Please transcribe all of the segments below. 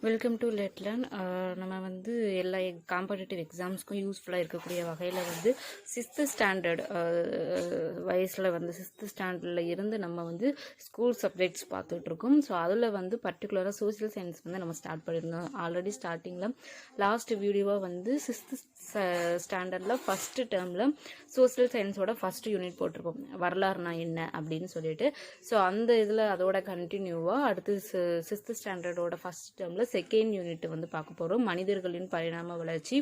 Welcome to லெட்லன். நம்ம வந்து எல்லா காம்படிட்டிவ் எக்ஸாம்ஸ்க்கும் யூஸ்ஃபுல்லாக இருக்கக்கூடிய வகையில் வந்து சிக்ஸ்த்து ஸ்டாண்டர்ட் வயசில் வந்து சிக்ஸ்த்து ஸ்டாண்டர்டில் இருந்து நம்ம வந்து ஸ்கூல் சப்ஜெக்ட்ஸ் பார்த்துட்ருக்கோம். ஸோ அதில் வந்து பர்டிகுலராக சோசியல் சயின்ஸ் வந்து நம்ம ஸ்டார்ட் பண்ணியிருந்தோம். ஆல்ரெடி ஸ்டார்டிங்கில் லாஸ்ட் வீடியோவாக வந்து சிக்ஸ்த்து ஸ்டாண்டர்டில் ஃபஸ்ட்டு டேர்மில் சோசியல் சயின்ஸோட ஃபஸ்ட்டு யூனிட் போட்டிருப்போம், வரலாறுனா என்ன அப்படின்னு சொல்லிட்டு. ஸோ அந்த இதில் அதோட கண்டினியூவாக அடுத்து சிக்ஸ்த்து ஸ்டாண்டர்டோட ஃபஸ்ட் டேர்மில் செகண்ட் யூனிட் வந்து பார்க்க போகிறோம், மனிதர்களின் பரிணாம வளர்ச்சி.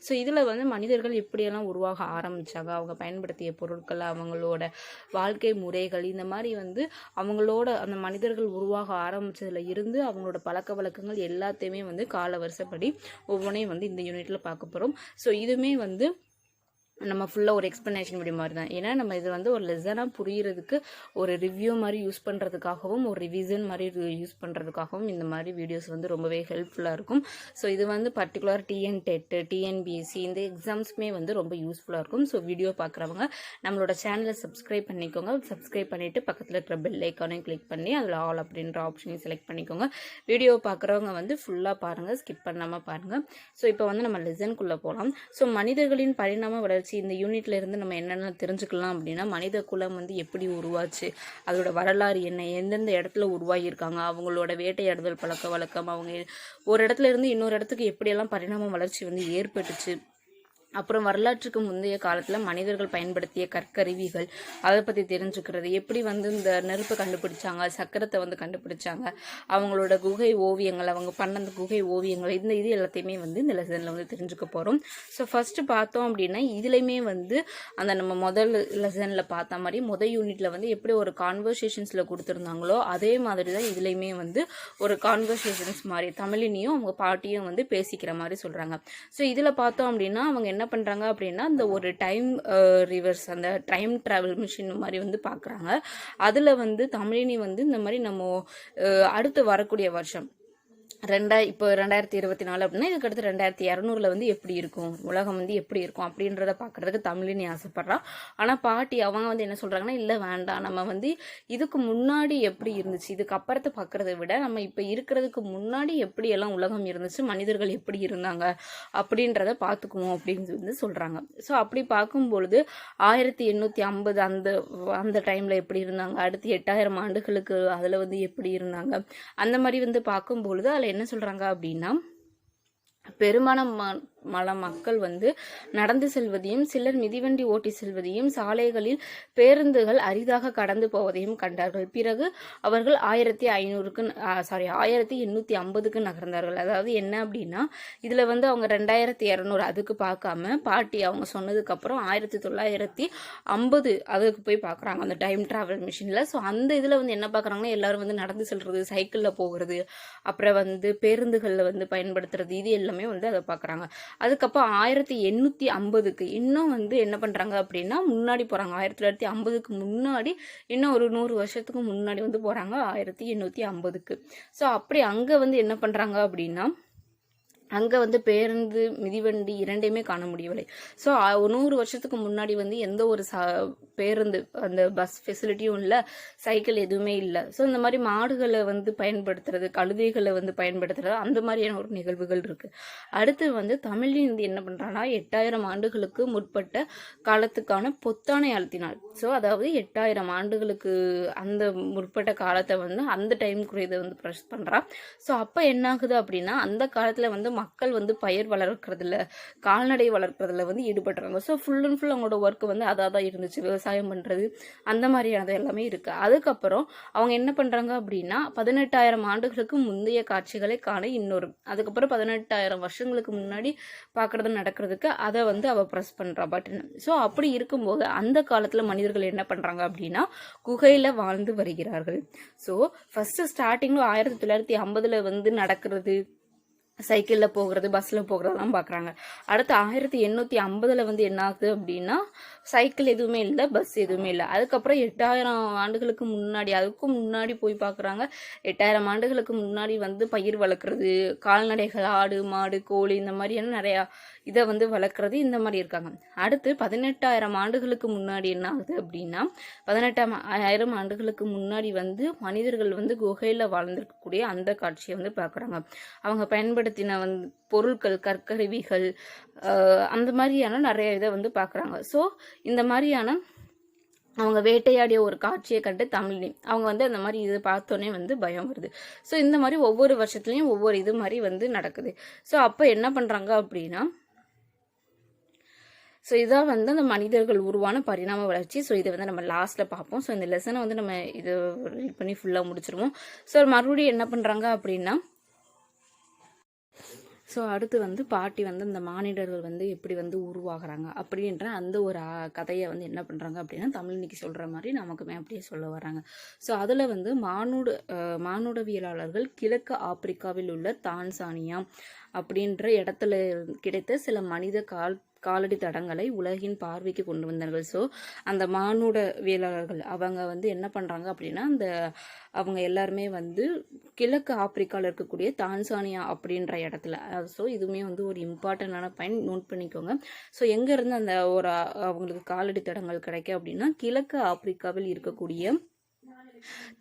ஸோ இதில் வந்து மனிதர்கள் எப்படியெல்லாம் உருவாக ஆரம்பித்தாங்க, அவங்க பயன்படுத்திய பொருட்கள், அவங்களோட வாழ்க்கை முறைகள், இந்த மாதிரி வந்து அவங்களோட அந்த மனிதர்கள் உருவாக ஆரம்பித்ததில் இருந்து அவங்களோட பழக்க வழக்கங்கள் எல்லாத்தையுமே வந்து கால வருஷப்படி ஒவ்வொன்றையும் வந்து இந்த யூனிட்டில் பார்க்க போகிறோம். ஸோ இதுவுமே வந்து நம்ம ஃபுல்லாக ஒரு எக்ஸ்ப்ளனேஷன் வீடியோ மாதிரி தான். ஏன்னா நம்ம இது வந்து ஒரு லெசனாக புரிகிறதுக்கு, ஒரு ரிவ்யூ மாதிரி யூஸ் பண்ணுறதுக்காகவும், ஒரு ரிவிஷன் மாதிரி யூஸ் பண்ணுறதுக்காகவும் இந்த மாதிரி வீடியோஸ் வந்து ரொம்பவே ஹெல்ப்ஃபுல்லாக இருக்கும். ஸோ இது வந்து பர்டிகுலர் டிஎன் டெட், டிஎன்பிஎஸ்சி இந்த எக்ஸாம்ஸ்மே வந்து ரொம்ப யூஸ்ஃபுல்லாக இருக்கும். ஸோ வீடியோ பார்க்குறவங்க நம்மளோட சேனலை சப்ஸ்கிரைப் பண்ணிக்கோங்க. சப்ஸ்கிரைப் பண்ணிவிட்டு பக்கத்தில் இருக்கிற பெல் ஐக்கானையும் கிளிக் பண்ணி அதில் ஆல் அப்படின்ற ஆப்ஷனையும் செலக்ட் பண்ணிக்கோங்க. வீடியோ பார்க்குறவங்க வந்து ஃபுல்லாக பாருங்கள், ஸ்கிப் பண்ணாமல் பாருங்கள். ஸோ இப்போ வந்து நம்ம லெசனுக்குள்ளே போகலாம். ஸோ மனிதர்களின் பரிணாம வளர்ச்சி இந்த யூனிட்ல இருந்து நம்ம என்னென்ன தெரிஞ்சுக்கலாம் அப்படின்னா, மனித குலம் வந்து எப்படி உருவாச்சு, அதோட வரலாறு என்ன, எந்தெந்த இடத்துல உருவாகியிருக்காங்க, அவங்களோட வேட்டையாடுதல் பழக்க வழக்கம், அவங்க ஒரு இடத்துல இருந்து இன்னொரு இடத்துக்கு எப்படியெல்லாம் பரிணாம வளர்ச்சி வந்து ஏற்பட்டுச்சு, அப்புறம் வரலாற்றுக்கு முந்தைய காலத்தில் மனிதர்கள் பயன்படுத்திய கற்கருவிகள், அதை பற்றி தெரிஞ்சுக்கிறது, எப்படி வந்து இந்த நெருப்பை கண்டுபிடிச்சாங்க, சக்கரத்தை வந்து கண்டுபிடிச்சாங்க, அவங்களோட குகை ஓவியங்கள், அவங்க பண்ண அந்த குகை ஓவியங்கள், இது எல்லாத்தையுமே வந்து இந்த லெசனில் வந்து தெரிஞ்சுக்க போகிறோம். ஸோ ஃபஸ்ட்டு பார்த்தோம் அப்படின்னா, இதுலேயுமே வந்து அந்த நம்ம முதல் லெசனில் பார்த்த மாதிரி முதல் யூனிட்டில் வந்து எப்படி ஒரு கான்வர்சேஷன்ஸில் கொடுத்துருந்தாங்களோ அதே மாதிரி தான் இதுலேயுமே வந்து ஒரு கான்வர்சேஷன்ஸ் மாதிரி தமிழினியும் அவங்க பாட்டியும் வந்து பேசிக்கிற மாதிரி சொல்கிறாங்க. ஸோ இதில் பார்த்தோம் அப்படின்னா அவங்க என்ன பண்ணுறாங்க அப்படின்னா, இந்த ஒரு டைம் ரிவர்ஸ், அந்த டைம் ட்ராவல் மிஷின் மாதிரி வந்து பார்க்குறாங்க. அதில் வந்து தமிழினி வந்து இந்த மாதிரி நம்ம அடுத்து வரக்கூடிய வருஷம் இப்போ 2024 அப்படின்னா இதுக்கு அடுத்து 2200 வந்து எப்படி இருக்கும், உலகம் வந்து எப்படி இருக்கும் அப்படின்றத பார்க்கறதுக்கு தமிழினி ஆசைப்படுறா. ஆனால் பாட்டி அவங்க வந்து என்ன சொல்கிறாங்கன்னா, இல்லை வேண்டாம், நம்ம வந்து இதுக்கு முன்னாடி எப்படி இருந்துச்சு, இதுக்கு அப்புறத்தை பார்க்குறத விட நம்ம இப்போ இருக்கிறதுக்கு முன்னாடி எப்படி எல்லாம் உலகம் இருந்துச்சு, மனிதர்கள் எப்படி இருந்தாங்க அப்படின்றத பார்த்துக்குவோம் அப்படின்னு வந்து சொல்கிறாங்க. ஸோ அப்படி பார்க்கும்பொழுது 1850 அந்த டைமில் எப்படி இருந்தாங்க, அடுத்து 8000 ஆண்டுகளுக்கு அதில் வந்து எப்படி இருந்தாங்க, அந்த மாதிரி வந்து பார்க்கும்பொழுது அதில் என்ன சொல்றாங்க அப்படின்னா, பெரும்பாலான மக்கள் வந்து நடந்து செல்வதையும், சிலர் மிதிவண்டி ஓட்டி செல்வதையும், சாலைகளில் பேருந்துகள் அரிதாக கடந்து போவதையும் கண்டார்கள். பிறகு அவர்கள் 1850க்கு நகர்ந்தார்கள். அதாவது என்ன அப்படின்னா, இதில் வந்து அவங்க 2200 அதுக்கு பார்க்காம பாட்டி அவங்க சொன்னதுக்கப்புறம் 1950 அதுக்கு போய் பார்க்குறாங்க அந்த டைம் ட்ராவல் மிஷினில். ஸோ அந்த இதில் வந்து என்ன பார்க்குறாங்கன்னா, எல்லாரும் வந்து நடந்து செல்வது, சைக்கிளில் போகிறது, அப்புறம் வந்து பேருந்துகளில் வந்து பயன்படுத்துறது, இது எல்லாமே வந்து அதை பார்க்குறாங்க. அதுக்கப்புறம் 1850க்கு இன்னும் வந்து என்ன பண்ணுறாங்க அப்படின்னா முன்னாடி போகிறாங்க. 1950க்கு முன்னாடி இன்னும் ஒரு 100 வருஷத்துக்கு முன்னாடி வந்து போகிறாங்க 1850க்கு. ஸோ அப்படி அங்கே வந்து என்ன பண்ணுறாங்க அப்படின்னா, அங்கே வந்து பேருந்து, மிதிவண்டி இரண்டையுமே காண முடியவில்லை. ஸோ 100 வருஷத்துக்கு முன்னாடி வந்து எந்த ஒரு பேருந்து, அந்த பஸ் ஃபெசிலிட்டியும் இல்லை, சைக்கிள் எதுவுமே இல்லை. ஸோ இந்த மாதிரி மாடுகளை வந்து பயன்படுத்துறது, கழுதைகளை வந்து பயன்படுத்துறது, அந்த மாதிரியான ஒரு நிகழ்வுகள் இருக்குது. அடுத்து வந்து தமிழில் வந்து என்ன பண்ணுறாங்கன்னா, 8000 ஆண்டுகளுக்கு முற்பட்ட காலத்துக்கான பொத்தானை அழுத்தினாள். ஸோ அதாவது 8000 ஆண்டுகளுக்கு அந்த முற்பட்ட காலத்தை வந்து அந்த டைமுக்குரியதை வந்து ப்ரெஸ் பண்ணுறா. ஸோ அப்போ என்ன ஆகுது அப்படின்னா, அந்த காலத்தில் வந்து மக்கள் வந்து பயிர் வளர்க்குறதுல, கால்நடை வளர்க்குறதுல வந்து ஈடுபடுறாங்க. ஸோ ஃபுல் அண்ட் ஃபுல் அவங்களோட ஒர்க் வந்து அதான் இருந்துச்சு, விவசாயம் பண்ணுறது, அந்த மாதிரியானது எல்லாமே இருக்குது. அதுக்கப்புறம் அவங்க என்ன பண்ணுறாங்க அப்படின்னா, 18,000 ஆண்டுகளுக்கு முந்தைய காட்சிகளை காண அதுக்கப்புறம் 18,000 வருஷங்களுக்கு முன்னாடி பார்க்குறது நடக்கிறதுக்கு அதை வந்து அவள் ப்ரெஸ் பண்ணுறா பட்டன். ஸோ அப்படி இருக்கும்போது அந்த காலத்தில் மனிதர்கள் என்ன பண்ணுறாங்க அப்படின்னா, குகையில் வாழ்ந்து வருகிறார்கள். ஸோ ஃபஸ்ட்டு ஸ்டார்டிங்கில் 1950 வந்து நடக்கிறது, சைக்கிளில் போகிறது, பஸ்ஸில் போகிறதெல்லாம் பார்க்குறாங்க. அடுத்து 1850 வந்து என்ன ஆகுது அப்படின்னா சைக்கிள் எதுவுமே இல்லை, பஸ் எதுவுமே இல்லை. அதுக்கப்புறம் 8000 ஆண்டுகளுக்கு முன்னாடி, அதுக்கும் முன்னாடி போய் பார்க்குறாங்க. 8000 ஆண்டுகளுக்கு முன்னாடி வந்து பயிர் வளர்க்குறது, கால்நடைகள், ஆடு மாடு கோழி இந்த மாதிரியான நிறையா இதை வந்து வளர்க்குறது, இந்த மாதிரி இருக்காங்க. அடுத்து 18,000 ஆண்டுகளுக்கு முன்னாடி என்ன ஆகுது அப்படின்னா 18,000 ஆண்டுகளுக்கு முன்னாடி வந்து மனிதர்கள் வந்து குகையில் வாழ்ந்திருக்கக்கூடிய அந்த காட்சியை வந்து பார்க்குறாங்க. அவங்க பயன்படுத்தின வந்து பொருட்கள், கற்கருவிகள், அந்த மாதிரியான நிறைய இதை வந்து பார்க்குறாங்க. ஸோ இந்த மாதிரியான அவங்க வேட்டையாடிய ஒரு காட்சியை கண்டு அவங்க வந்து அந்த மாதிரி இது பார்த்தோன்னே வந்து பயம் வருது. ஸோ இந்த மாதிரி ஒவ்வொரு வருஷத்துலையும் ஒவ்வொரு இது மாதிரி வந்து நடக்குது. ஸோ அப்போ என்ன பண்ணுறாங்க அப்படின்னா, ஸோ இதான் வந்து அந்த மனிதர்கள் உருவான பரிணாம வளர்ச்சி. ஸோ இதை வந்து நம்ம லாஸ்ட்டில் பார்ப்போம். ஸோ இந்த லெசனை வந்து நம்ம இது ரீட் பண்ணி ஃபுல்லாக முடிச்சிருவோம். ஸோ மறுபடியும் என்ன பண்ணுறாங்க அப்படின்னா, ஸோ அடுத்து வந்து பாட்டி வந்து இந்த மானிடர்கள் வந்து எப்படி வந்து உருவாகிறாங்க அப்படின்ற அந்த ஒரு கதையை வந்து என்ன பண்ணுறாங்க அப்படின்னா தமிழ் இன்னைக்கு சொல்கிற மாதிரி நமக்குமே அப்படியே சொல்ல வராங்க. ஸோ அதில் வந்து மானுடவியலாளர்கள் கிழக்கு ஆப்பிரிக்காவில் உள்ள தான்சானியா அப்படின்ற இடத்துல கிடைத்த சில மனித காலடி தடங்களை உலகின் பார்வைக்கு கொண்டு வந்தார்கள். ஸோ அந்த மானுடவியலாளர்கள் அவங்க வந்து என்ன பண்ணுறாங்க அப்படின்னா அவங்க எல்லாருமே வந்து கிழக்கு ஆப்பிரிக்காவில் இருக்கக்கூடிய தான்சானியா அப்படின்ற இடத்துல, ஸோ இதுவுமே வந்து ஒரு இம்பார்ட்டண்டான பாயிண்ட், நோட் பண்ணிக்கோங்க. ஸோ எங்கேருந்து அந்த ஒரு அவங்களுக்கு காலடி தடங்கள் கிடைக்கும் அப்படின்னா கிழக்கு ஆப்பிரிக்காவில் இருக்கக்கூடிய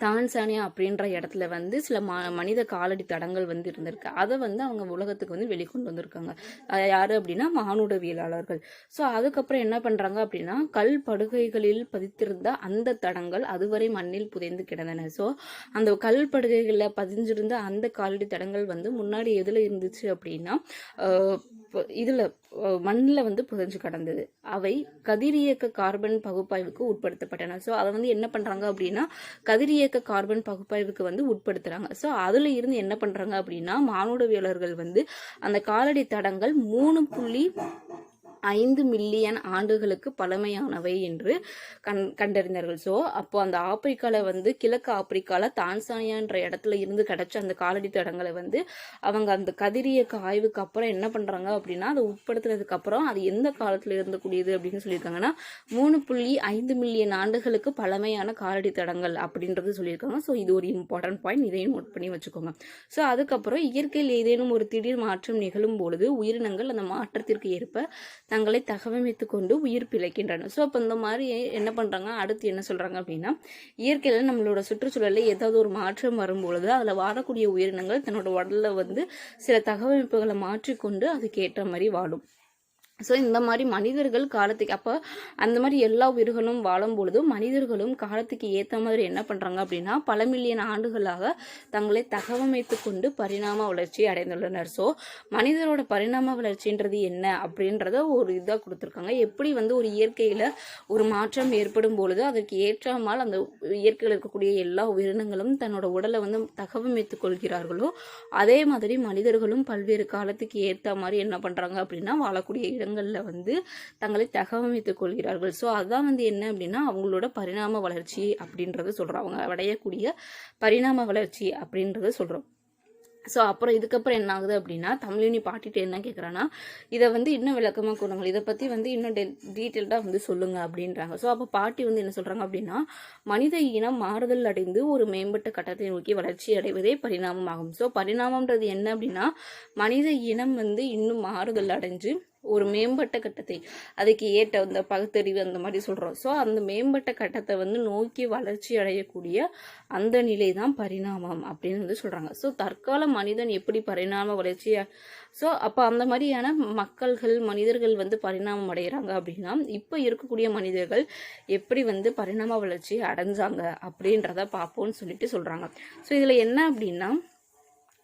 தான்சானியா அப்படின்ற இடத்துல வந்து சில மனித காலடி தடங்கள் வந்து இருந்திருக்கு. அதை வந்து அவங்க உலகத்துக்கு வந்து வெளிக்கொண்டு வந்திருக்காங்க. யாரு அப்படின்னா மானுடவியலாளர்கள். ஸோ அதுக்கப்புறம் என்ன பண்றாங்க அப்படின்னா கல் படுகைகளில் பதித்திருந்த அந்த தடங்கள் அதுவரை மண்ணில் புதைந்து கிடந்தன. ஸோ அந்த கல் படுகைகளில் பதிஞ்சிருந்த அந்த காலடி தடங்கள் வந்து முன்னாடி எதுல இருந்துச்சு அப்படின்னா இதுல மண்ணில் வந்து புதைஞ்சு கிடந்தது. அவை கதிரியக்க கார்பன் பகுப்பாய்வுக்கு உட்படுத்தப்பட்டன. ஸோ அதை வந்து என்ன பண்றாங்க அப்படின்னா கதிரியக்க கார்பன் பகுப்பாய்வுக்கு வந்து உட்படுத்துறாங்க. ஸோ அதுல இருந்து என்ன பண்றாங்க அப்படின்னா மானுடவியலர்கள் வந்து அந்த காலடி தடங்கள் 3.5 மில்லியன் ஆண்டுகளுக்கு பழமையானவை என்று கண்டறிந்தார்கள். ஸோ அப்போ அந்த ஆப்பிரிக்காவில் வந்து கிழக்கு ஆப்பிரிக்காவில் தான்சானியான்ற இடத்துல இருந்து கிடைச்ச அந்த காலடி தடங்களை வந்து அவங்க அந்த கதிரியக்க ஆய்வுக்கு அப்புறம் என்ன பண்ணுறாங்க அப்படின்னா அதை உட்படுத்துறதுக்கு அப்புறம் அது எந்த காலத்தில் இருந்தக்கூடியது அப்படின்னு சொல்லியிருக்காங்கன்னா 3.5 மில்லியன் ஆண்டுகளுக்கு பழமையான காலடி தடங்கள் அப்படின்றது சொல்லியிருக்காங்க. ஸோ இது ஒரு இம்பார்ட்டன்ட் பாயிண்ட், இதையும் நோட் பண்ணி வச்சுக்கோங்க. ஸோ அதுக்கப்புறம் இயற்கையில் ஏதேனும் ஒரு திடீர் மாற்றம் நிகழும் பொழுது உயிரினங்கள் அந்த மாற்றத்திற்கு ஏற்ப தங்களை தகவமைத்து கொண்டு உயிர் பிழைக்கின்றன. ஸோ அப்போ இந்த மாதிரி என்ன பண்ணுறாங்க, அடுத்து என்ன சொல்கிறாங்க அப்படின்னா இயற்கையில் நம்மளோட சுற்றுச்சூழலில் ஏதாவது ஒரு மாற்றம் வரும்பொழுது அதில் வாழக்கூடிய உயிரினங்கள் தன்னோட உடலில் வந்து சில தகவமைப்புகளை மாற்றிக்கொண்டு அதுக்கு ஏற்ற மாதிரி வாழும். ஸோ இந்த மாதிரி மனிதர்கள் காலத்துக்கு அப்போ அந்த மாதிரி எல்லா உயிர்களும் வாழும் பொழுது மனிதர்களும் காலத்துக்கு ஏற்ற மாதிரி என்ன பண்ணுறாங்க அப்படின்னா பல மில்லியன் ஆண்டுகளாக தங்களை தகவமைத்து கொண்டு பரிணாம வளர்ச்சி அடைந்துள்ளனர். ஸோ மனிதரோட பரிணாம வளர்ச்சின்றது என்ன அப்படின்றத ஒரு இதாக கொடுத்துருக்காங்க. எப்படி வந்து ஒரு இயற்கையில் ஒரு மாற்றம் ஏற்படும் பொழுது அதற்கு ஏற்றாமல் அந்த இயற்கையில் இருக்கக்கூடிய எல்லா உயிரினங்களும் தன்னோட உடலை வந்து தகவமைத்து கொள்கிறார்களோ அதே மாதிரி மனிதர்களும் பல்வேறு காலத்துக்கு ஏற்ற மாதிரி என்ன பண்ணுறாங்க அப்படின்னா வாழக்கூடிய இடங்கள்ல வந்து தங்களை தகவமைத்துக் கொள்கிறார்கள். ஸோ அதான் வந்து என்ன அப்படின்னா அவங்களோட பரிணாம வளர்ச்சி அப்படின்றத சொல்றோம். அவங்க அடையக்கூடிய பரிணாம வளர்ச்சி அப்படின்றத சொல்றோம். ஸோ அப்புறம் இதுக்கப்புறம் என்ன ஆகுது அப்படின்னா தமிழினி பாட்டிட்டு என்ன கேட்குறான்னா இதை வந்து இன்னும் விளக்கமாக கொடுங்க, இதை பற்றி வந்து இன்னும் டீட்டெயில்டாக வந்து சொல்லுங்க அப்படின்றாங்க. ஸோ அப்போ பாட்டி வந்து என்ன சொல்கிறாங்க அப்படின்னா மனித இனம் மாறுதல் அடைந்து ஒரு மேம்பட்ட கட்டத்தை நோக்கி வளர்ச்சி அடைவதே பரிணாமம் ஆகும். ஸோ பரிணாமம்ன்றது என்ன அப்படின்னா மனித இனம் வந்து இன்னும் மாறுதல் அடைஞ்சு ஒரு மேம்பட்ட கட்டத்தை அதுக்கு ஏற்ற அந்த பகுத்தறிவு அந்த மாதிரி சொல்கிறோம். ஸோ அந்த மேம்பட்ட கட்டத்தை வந்து நோக்கி வளர்ச்சி அடையக்கூடிய அந்த நிலை தான் பரிணாமம் அப்படின்னு வந்து சொல்கிறாங்க. ஸோ தற்கால மனிதன் எப்படி பரிணாம வளர்ச்சி, ஸோ அப்போ அந்த மாதிரியான மனிதர்கள் வந்து பரிணாமம் அடைகிறாங்க அப்படின்னா இப்போ இருக்கக்கூடிய மனிதர்கள் எப்படி வந்து பரிணாம வளர்ச்சி அடைஞ்சாங்க அப்படின்றத பார்ப்போம்னு சொல்லிட்டு சொல்கிறாங்க. ஸோ இதில் என்ன அப்படின்னா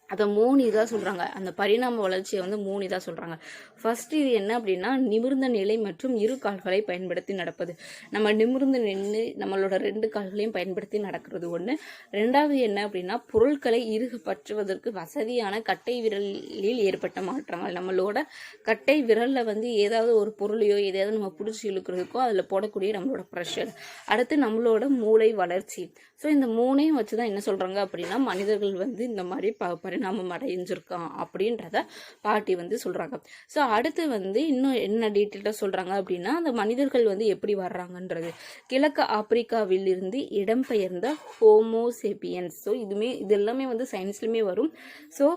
அதை 3 இதாக சொல்கிறாங்க. அந்த பரிணாம வளர்ச்சியை வந்து 3 இதாக சொல்கிறாங்க. ஃபர்ஸ்ட் இது என்ன அப்படின்னா நிமிர்ந்த நிலை மற்றும் இரு கால்களை பயன்படுத்தி நடப்பது. நம்ம நிமிர்ந்து நின்று நம்மளோட 2 கால்களையும் பயன்படுத்தி நடக்கிறது ஒன்று. ரெண்டாவது என்ன அப்படின்னா பொருட்களை இறுக பற்றுவதற்கு வசதியான கட்டை விரலில் ஏற்பட்ட மாற்றங்கள். நம்மளோட கட்டை விரலில் வந்து ஏதாவது ஒரு பொருளையோ எதையாவது நம்ம பிடிச்சி இழுக்கிறதுக்கோ அதில் போடக்கூடிய நம்மளோட ப்ரெஷர். அடுத்து நம்மளோட மூளை வளர்ச்சி. ஸோ இந்த மூணையும் வச்சு தான் என்ன சொல்கிறாங்க அப்படின்னா மனிதர்கள் வந்து இந்த மாதிரி பரிணாமம் அடைஞ்சிருக்கான் அப்படின்றத பாட்டி வந்து சொல்கிறாங்க. ஸோ அடுத்து வந்து இன்னும் என்ன டீட்டெயிலாக சொல்கிறாங்க அப்படின்னா அந்த மனிதர்கள் வந்து எப்படி வர்றாங்கன்றது. கிழக்கு ஆப்பிரிக்காவில் இருந்து இடம்பெயர்ந்த ஹோமோசேபியன்ஸ். ஸோ இது எல்லாமே வந்து சயின்ஸ்லையுமே வரும். ஸோ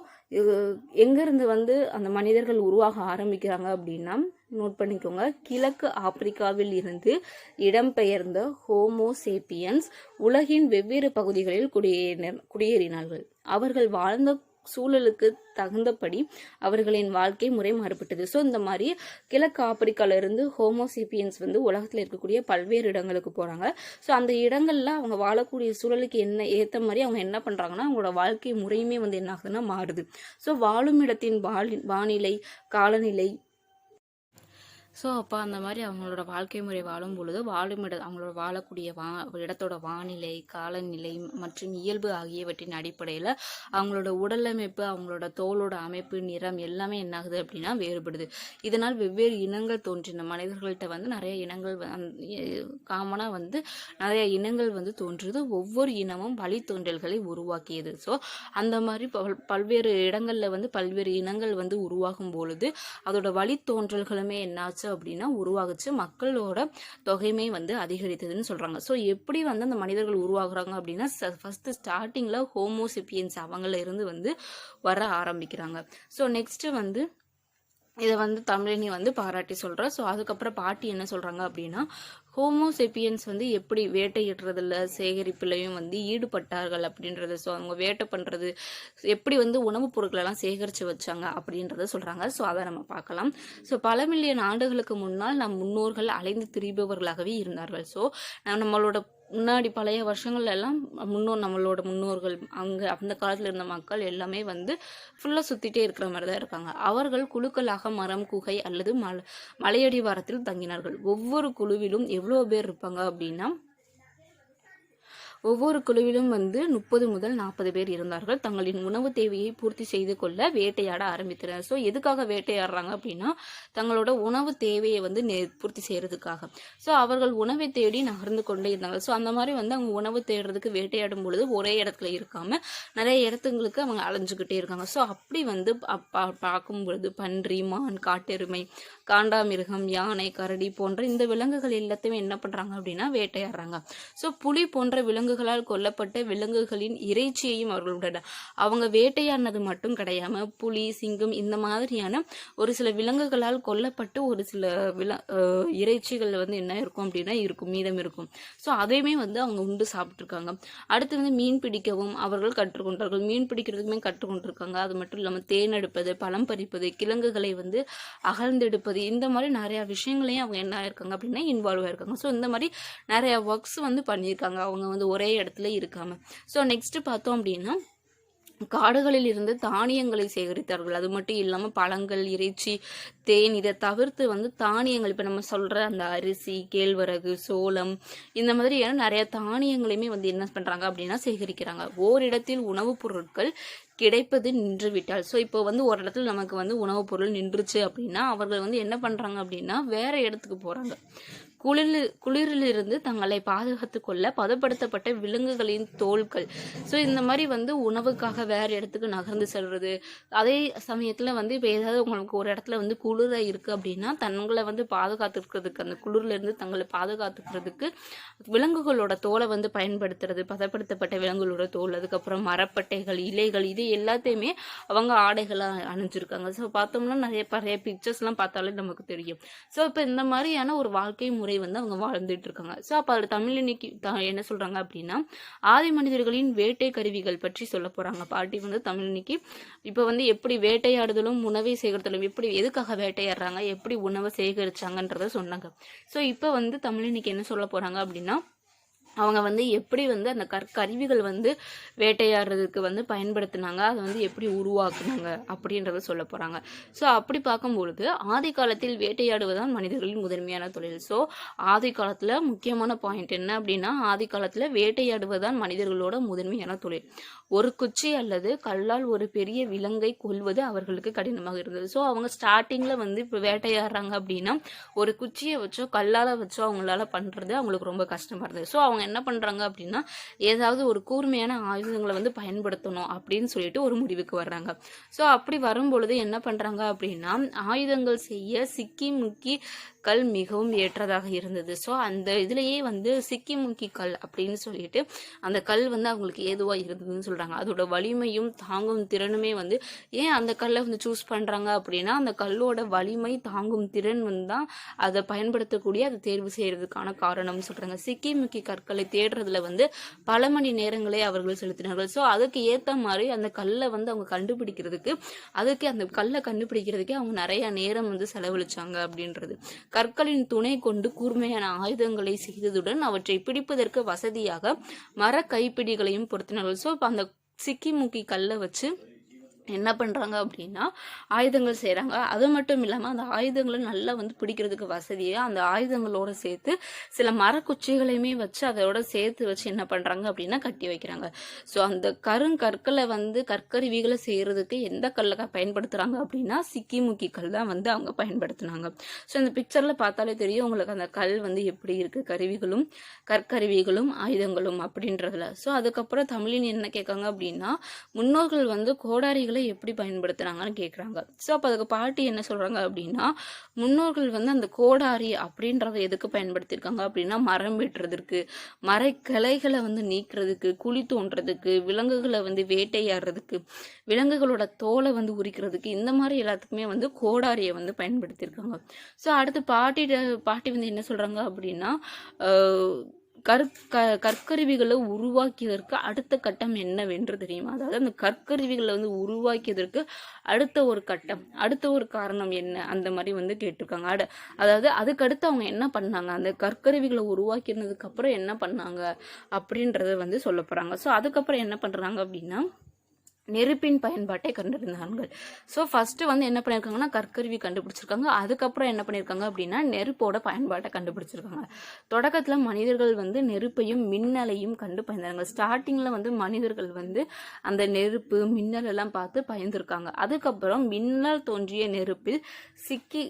எங்கேருந்து வந்து அந்த மனிதர்கள் உருவாக ஆரம்பிக்கிறாங்க அப்படின்னா நோட் பண்ணிக்கோங்க. கிழக்கு ஆப்பிரிக்காவில் இருந்து இடம்பெயர்ந்த ஹோமோசேபியன்ஸ் உலகின் வெவ்வேறு பகுதிகளில் குடியேறினார்கள். அவர்கள் வாழ்ந்த சூழலுக்கு தகுந்தபடி அவர்களின் வாழ்க்கை முறை மாறுபட்டது. ஸோ இந்த மாதிரி கிழக்கு ஆப்பிரிக்கால இருந்து ஹோமோசேபியன்ஸ் வந்து உலகத்தில் இருக்கக்கூடிய பல்வேறு இடங்களுக்கு போகிறாங்க. ஸோ அந்த இடங்கள்ல அவங்க வாழக்கூடிய சூழலுக்கு என்ன ஏற்ற மாதிரி அவங்க என்ன பண்ணுறாங்கன்னா அவங்களோட வாழ்க்கை முறையுமே வந்து என்ன ஆகுதுன்னா மாறுது. ஸோ வாழும் இடத்தின் வானிலை, காலநிலை, ஸோ அப்போ அந்த மாதிரி அவங்களோட வாழ்க்கை முறை வாழும் பொழுது அவங்களோட வாழக்கூடிய இடத்தோட வானிலை, காலநிலை மற்றும் இயல்பு ஆகியவற்றின் அடிப்படையில் அவங்களோட உடலமைப்பு, அவங்களோட தோலோட அமைப்பு, நிறம் எல்லாமே என்னாகுது அப்படின்னா வேறுபடுது. இதனால் வெவ்வேறு இனங்கள் தோன்றின. மனிதர்கள்ட்ட வந்து நிறைய இனங்கள் காமனாக வந்து நிறைய இனங்கள் வந்து தோன்றுது. ஒவ்வொரு இனமும் வழித்தோன்றல்களை உருவாக்கியது. ஸோ அந்த மாதிரி பல்வேறு இடங்களில் வந்து பல்வேறு இனங்கள் வந்து உருவாகும் பொழுது அதோட வழித்தோன்றல்களுமே என்னாச்சு அப்படின்னா உருவாகுச்சு. மக்களோட தொகைமை வந்து அதிகரித்ததுன்னு சொல்றாங்க. ஸோ எப்படி வந்து அந்த மனிதர்கள் உருவாகுறாங்க அப்படின்னா ஃபர்ஸ்ட் ஸ்டார்டிங்ல ஹோமோசேபியன்ஸ் அவங்கள இருந்து வந்து வர ஆரம்பிக்கிறாங்க. ஸோ நெக்ஸ்ட் வந்து இதை வந்து தமிழினி வந்து பாராட்டி சொல்கிறேன். ஸோ அதுக்கப்புறம் பாட்டி என்ன சொல்கிறாங்க அப்படின்னா ஹோமோசேபியன்ஸ் வந்து எப்படி வேட்டையிடுறதுல சேகரிப்புலையும் வந்து ஈடுபட்டார்கள் அப்படின்றது. ஸோ அவங்க வேட்டை பண்ணுறது எப்படி வந்து உணவுப் பொருட்களெல்லாம் சேகரித்து வச்சாங்க அப்படின்றத சொல்கிறாங்க. ஸோ அதை நம்ம பார்க்கலாம். ஸோ பல மில்லியன் ஆண்டுகளுக்கு முன்னால் நம் முன்னோர்கள் அலைந்து திரிபவர்களாகவே இருந்தார்கள். ஸோ நம்மளோட முன்னாடி பழைய வருஷங்கள் எல்லாம் நம்மளோட முன்னோர்கள் அங்கே அந்த காலத்தில் இருந்த மக்கள் எல்லாமே வந்து ஃபுல்லாக சுற்றிட்டே இருக்கிற மாதிரி தான் இருக்காங்க. அவர்கள் குழுக்களாக மரம், குகை அல்லது மலையடிவாரத்தில் தங்கினார்கள். ஒவ்வொரு குழுவிலும் எவ்வளோ பேர் இருப்பாங்க அப்படின்னா ஒவ்வொரு குழுவிலும் வந்து 30 முதல் 40 பேர் இருந்தார்கள். தங்களின் உணவு தேவையை பூர்த்தி செய்து கொள்ள வேட்டையாட ஆரம்பித்தனர். ஸோ எதுக்காக வேட்டையாடுறாங்க அப்படின்னா தங்களோட உணவு தேவையை வந்து பூர்த்தி செய்யறதுக்காக. ஸோ அவர்கள் உணவை தேடி நகர்ந்து கொண்டே இருந்தாங்க. ஸோ அந்த மாதிரி வந்து அவங்க உணவு தேடுறதுக்கு வேட்டையாடும் பொழுது ஒரே இடத்துல இருக்காம நிறைய இடத்துங்களுக்கு அவங்க அலைஞ்சுக்கிட்டே இருக்காங்க. ஸோ அப்படி வந்து பார்க்கும் பொழுது பன்றி, மான், காட்டெருமை, காண்டாமிருகம், யானை, கரடி போன்ற இந்த விலங்குகள் எல்லாத்தையுமே என்ன பண்றாங்க அப்படின்னா வேட்டையாடுறாங்க. ஸோ புலி போன்ற விலங்குகளால் கொல்லப்பட்ட விலங்குகளின் இறைச்சியையும் அவர்களுடைய அவங்க வேட்டையாடினது மட்டும் கிடையாம புலி, சிங்கம் இந்த மாதிரியான ஒரு சில விலங்குகளால் கொல்லப்பட்டு ஒரு சில இறைச்சிகள் வந்து என்ன இருக்கும் அப்படின்னா மீதம் இருக்கும். ஸோ அதையுமே வந்து அவங்க உண்டு சாப்பிட்டுருக்காங்க. அடுத்து வந்து மீன் பிடிக்கவும் அவர்கள் கற்றுக்கொண்டார்கள். மீன் பிடிக்கிறதுக்குமே கற்றுக்கொண்டிருக்காங்க. அது மட்டும் இல்லாமல் தேன் எடுப்பது, பழம் பறிப்பது, கிழங்குகளை வந்து அகழ்ந்தெடுப்பது, இந்த மாதிரி நிறைய விஷயங்களையும் அவங்க என்ன ஆயிருக்காங்க அப்படின்னா இன்வால்வ் ஆயிருக்காங்க. ஸோ இந்த மாதிரி நிறைய ஒர்க்ஸ் வந்து பண்ணியிருக்காங்க அவங்க வந்து ஒரே இடத்துல இருக்காம. ஸோ நெக்ஸ்ட் பார்த்தோம் அப்படின்னா காடுகளில் இருந்து தானியங்களை சேகரித்தார்கள். அது மட்டும் இல்லாமல் பழங்கள், இறைச்சி, தேன் இதை தவிர்த்து வந்து தானியங்கள் இப்போ நம்ம சொல்கிற அந்த அரிசி, கேழ்வரகு, சோளம் இந்த மாதிரியான நிறைய தானியங்களையுமே வந்து என்ன பண்ணுறாங்க அப்படின்னா சேகரிக்கிறாங்க. ஓரிடத்தில் உணவுப் பொருட்கள் கிடைப்பது நின்று விட்டால். ஸோ இப்போ வந்து ஒரு இடத்துல நமக்கு வந்து உணவுப் பொருள் நின்றுச்சு அப்படின்னா அவர்கள் வந்து என்ன பண்ணுறாங்க அப்படின்னா வேற இடத்துக்கு போகிறாங்க. குளிரிலிருந்து தங்களை பாதுகாத்து கொள்ள பதப்படுத்தப்பட்ட விலங்குகளின் தோல்கள். ஸோ இந்த மாதிரி வந்து உணவுக்காக வேற இடத்துக்கு நகர்ந்து செல்வது. அதே சமயத்தில் வந்து இப்போ ஏதாவது உங்களுக்கு ஒரு இடத்துல வந்து குளிர இருக்கு அப்படின்னா தங்களை வந்து பாதுகாத்துக்கிறதுக்கு அந்த குளிர்லேருந்து தங்களை பாதுகாத்துக்கிறதுக்கு விலங்குகளோட தோலை வந்து பயன்படுத்துறது, பதப்படுத்தப்பட்ட விலங்குகளோட தோல், அதுக்கப்புறம் மரப்பட்டைகள், இலைகள், இது எல்லாத்தையுமே அவங்க ஆடைகளாக அணிஞ்சிருக்காங்க. ஸோ பார்த்தோம்னா நிறைய பிக்சர்ஸ்லாம் பார்த்தாலே நமக்கு தெரியும். ஸோ இப்போ இந்த மாதிரியான ஒரு வாழ்க்கை முறை வந்து அவங்க வாழ்ந்துட்டு இருக்காங்க. ஸோ அப்போ அது தமிழினிக்கு என்ன சொல்றாங்க அப்படின்னா ஆதி மனிதர்களின் வேட்டை கருவிகள் பற்றி சொல்ல போறாங்க பாட்டி வந்து தமிழினிக்கு. இப்போ வந்து எப்படி வேட்டையாடுதலும் உணவை சேகரித்தலும் எப்படி எதுக்காக வேட்டையாடுறாங்க, எப்படி உணவை சேகரிச்சாங்கன்றத சொன்னாங்க. ஸோ இப்போ வந்து தமிழினிக்கு என்ன சொல்ல போறாங்க அப்படின்னா அவங்க வந்து எப்படி வந்து அந்த கருவிகள் வந்து வேட்டையாடுறதுக்கு வந்து பயன்படுத்தினாங்க, அதை வந்து எப்படி உருவாக்குனாங்க அப்படின்றத சொல்ல போகிறாங்க. ஸோ அப்படி பார்க்கும்பொழுது ஆதி காலத்தில் வேட்டையாடுவதுதான் மனிதர்களின் முதன்மையான தொழில். ஸோ ஆதி காலத்தில் முக்கியமான பாயிண்ட் என்ன அப்படின்னா ஆதி காலத்தில் வேட்டையாடுவதுதான் மனிதர்களோட முதன்மையான தொழில். ஒரு குச்சி அல்லது கல்லால் ஒரு பெரிய விலங்கை கொல்வது அவர்களுக்கு கடினமாக இருந்தது. ஸோ அவங்க ஸ்டார்டிங்கில் வந்து இப்போ வேட்டையாடுறாங்க அப்படின்னா ஒரு குச்சியை வச்சோ கல்லால் வச்சோ அவங்களால பண்ணுறது அவங்களுக்கு ரொம்ப கஷ்டமாக இருந்தது. ஸோ அவங்க அவங்க என்ன பண்ணுறாங்க அப்படின்னா ஏதாவது ஒரு கூர்மையான ஆயுதங்களை வந்து பயன்படுத்தணும் அப்படின்னு சொல்லிட்டு ஒரு முடிவுக்கு வர்றாங்க. ஸோ அப்படி வரும்பொழுது என்ன பண்ணுறாங்க அப்படின்னா ஆயுதங்கள் செய்ய சிக்கி முக்கி கல் மிகவும் ஏற்றதாக இருந்தது. ஸோ அந்த இதுலேயே வந்து சிக்கி முக்கி கல் அப்படின்னு சொல்லிட்டு அந்த கல் வந்து அவங்களுக்கு ஏதுவாக இருந்ததுன்னு சொல்கிறாங்க. அதோட வலிமையும் தாங்கும் திறனுமே வந்து ஏன் அந்த கல்லை வந்து சூஸ் பண்ணுறாங்க அப்படின்னா அந்த கல்லோட வலிமை தாங்கும் திறன் வந்து தான் அதை பயன்படுத்தக்கூடிய அதை தேர்வு செய்கிறதுக்கான காரணம்னு சொல்கிறாங்க. சிக்கி முக்கி கற்களை தேடுறதுல வந்து பல மணி நேரங்களே அவர்கள் செலுத்தினார்கள். ஸோ அதுக்கு ஏற்ற மாதிரி அந்த கல்லை வந்து அவங்க கண்டுபிடிக்கிறதுக்கு அந்த கல்லை கண்டுபிடிக்கிறதுக்கே அவங்க நிறைய நேரம் வந்து செலவழிச்சாங்க அப்படின்றது. கற்களின் துணை கொண்டு கூர்மையான ஆயுதங்களை செய்ததுடன் அவற்றை பிடிப்பதற்கு வசதியாக மர கைப்பிடிகளையும் பொருத்தினார்கள். ஸோ இப்போ அந்த சிக்கி முக்கி கல்லை வச்சு என்ன பண்ணுறாங்க அப்படின்னா ஆயுதங்கள் செய்கிறாங்க. அது மட்டும் இல்லாமல் அந்த ஆயுதங்களை நல்லா வந்து பிடிக்கிறதுக்கு வசதியாக அந்த ஆயுதங்களோடு சேர்த்து சில மரக்குச்சிகளையுமே வச்சு அதோட சேர்த்து வச்சு என்ன பண்ணுறாங்க அப்படின்னா கட்டி வைக்கிறாங்க. ஸோ அந்த கற்களை வந்து கற்கருவிகளை செய்கிறதுக்கு எந்த கல்லை பயன்படுத்துகிறாங்க அப்படின்னா சிக்கி முக்கி கல் தான் வந்து அவங்க பயன்படுத்தினாங்க. ஸோ இந்த பிக்சரில் பார்த்தாலே தெரியும் உங்களுக்கு அந்த கல் வந்து எப்படி இருக்குது, கருவிகளும் கற்கருவிகளும் ஆயுதங்களும் அப்படின்றதுல. ஸோ அதுக்கப்புறம் தமிழின் என்ன கேட்காங்க அப்படின்னா முன்னோர்கள் வந்து கோடாரிகள் எப்படி பயன்படுத்துறாங்கன்னு கேட்குறாங்க. ஸோ அப்போ அதுக்கு பாட்டி என்ன சொல்றாங்க அப்படின்னா முன்னோர்கள் வந்து அந்த கோடாரி அப்படின்றத எதுக்கு பயன்படுத்தியிருக்காங்க அப்படின்னா மரம் வெட்டுறதுக்கு, மரக்கிளைகளை வந்து நீக்கிறதுக்கு, குழி தோன்றதுக்கு, விலங்குகளை வந்து வேட்டையாடுறதுக்கு, விலங்குகளோட தோலை வந்து உரிக்கிறதுக்கு, இந்த மாதிரி எல்லாத்துக்குமே வந்து கோடாரியை வந்து பயன்படுத்தியிருக்காங்க. ஸோ அடுத்து பாட்டி வந்து என்ன சொல்றாங்க அப்படின்னா கற்கருவிகளை உருவாக்கியதற்கு அடுத்த கட்டம் என்னவென்று தெரியுமா? அதாவது அந்த கற்கருவிகளை வந்து உருவாக்கியதற்கு அடுத்த ஒரு கட்டம், அடுத்த ஒரு காரணம் என்ன, அந்த மாதிரி வந்து கேட்டிருக்காங்க. அதாவது அதுக்கடுத்து அவங்க என்ன பண்ணாங்க, அந்த கற்கருவிகளை உருவாக்கினதுக்கு அப்புறம் என்ன பண்ணாங்க அப்படின்றத வந்து சொல்ல போறாங்க. ஸோ அதுக்கப்புறம் என்ன பண்றாங்க அப்படின்னா நெருப்பின் பயன்பாட்டை கண்டறிந்தார்கள். ஸோ ஃபஸ்ட்டு வந்து என்ன பண்ணியிருக்காங்கன்னா கற்கருவி கண்டுபிடிச்சிருக்காங்க. அதுக்கப்புறம் என்ன பண்ணியிருக்காங்க அப்படின்னா நெருப்போட பயன்பாட்டை கண்டுபிடிச்சிருக்காங்க. தொடக்கத்தில் மனிதர்கள் வந்து நெருப்பையும் மின்னலையும் கண்டு பயந்தாங்க. ஸ்டார்டிங்கில் வந்து மனிதர்கள் வந்து அந்த நெருப்பு மின்னல் எல்லாம் பார்த்து பயந்துருக்காங்க. அதுக்கப்புறம் மின்னல் தோன்றிய நெருப்பில் சிக்கி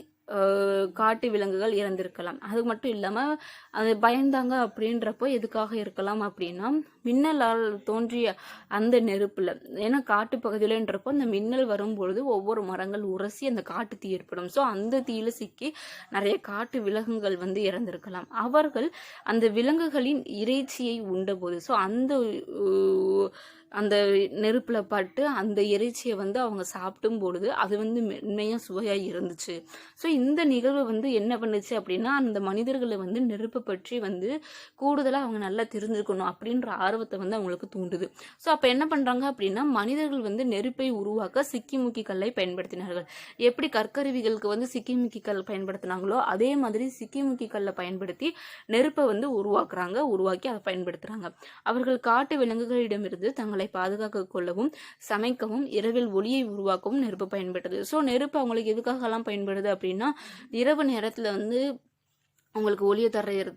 காட்டு விலங்குகள் இறந்திருக்கலாம். அது மட்டும் இல்லாமல் அது பயந்தாங்க அப்படின்றப்போ எதுக்காக இருக்கலாம் அப்படின்னா மின்னலால் தோன்றிய அந்த நெருப்பில், ஏன்னா காட்டு பகுதியிலன்றப்போ அந்த மின்னல் வரும்பொழுது ஒவ்வொரு மரங்கள் உரசி அந்த காட்டு தீ ஏற்படும். ஸோ அந்த தீயில சிக்கி நிறைய காட்டு விலங்குகள் வந்து இறந்திருக்கலாம். அவர்கள் அந்த விலங்குகளின் இறைச்சியை உண்டபோது ஸோ அந்த நெருப்பில் பட்டு அந்த இறைச்சியை வந்து அவங்க சாப்பிடும் பொழுது அது வந்து மென்மையாக சுவையாக இருந்துச்சு. ஸோ இந்த நிகழ்வு வந்து என்ன பண்ணுச்சு அப்படின்னா அந்த மனிதர்களை வந்து நெருப்பை பற்றி வந்து கூடுதலாக அவங்க நல்லா தெரிஞ்சுக்கணும் அப்படின்ற ஆர்வத்தை வந்து அவங்களுக்கு தூண்டுது. ஸோ அப்போ என்ன பண்ணுறாங்க அப்படின்னா மனிதர்கள் வந்து நெருப்பை உருவாக்க சிக்கி முக்கி கல்லை பயன்படுத்தினார்கள். எப்படி கற்கருவிகளுக்கு வந்து சிக்கி முக்கி கல் பயன்படுத்தினாங்களோ அதே மாதிரி சிக்கி முக்கி கல்லை பயன்படுத்தி நெருப்பை வந்து உருவாக்கி அதை பயன்படுத்துகிறாங்க. அவர்கள் காட்டு விலங்குகளிடமிருந்து தங்களை பாதுகாக்க கொள்ளவும் சமைக்கவும் இரவில் ஒளியை உருவாக்கவும் நெருப்பு பயன்படுது. ஸோ நெருப்பு அவங்களுக்கு எதுக்காகலாம் பயன்படுது அப்படின்னா இரவு நேரத்தில் வந்து அவங்களுக்கு ஒளியை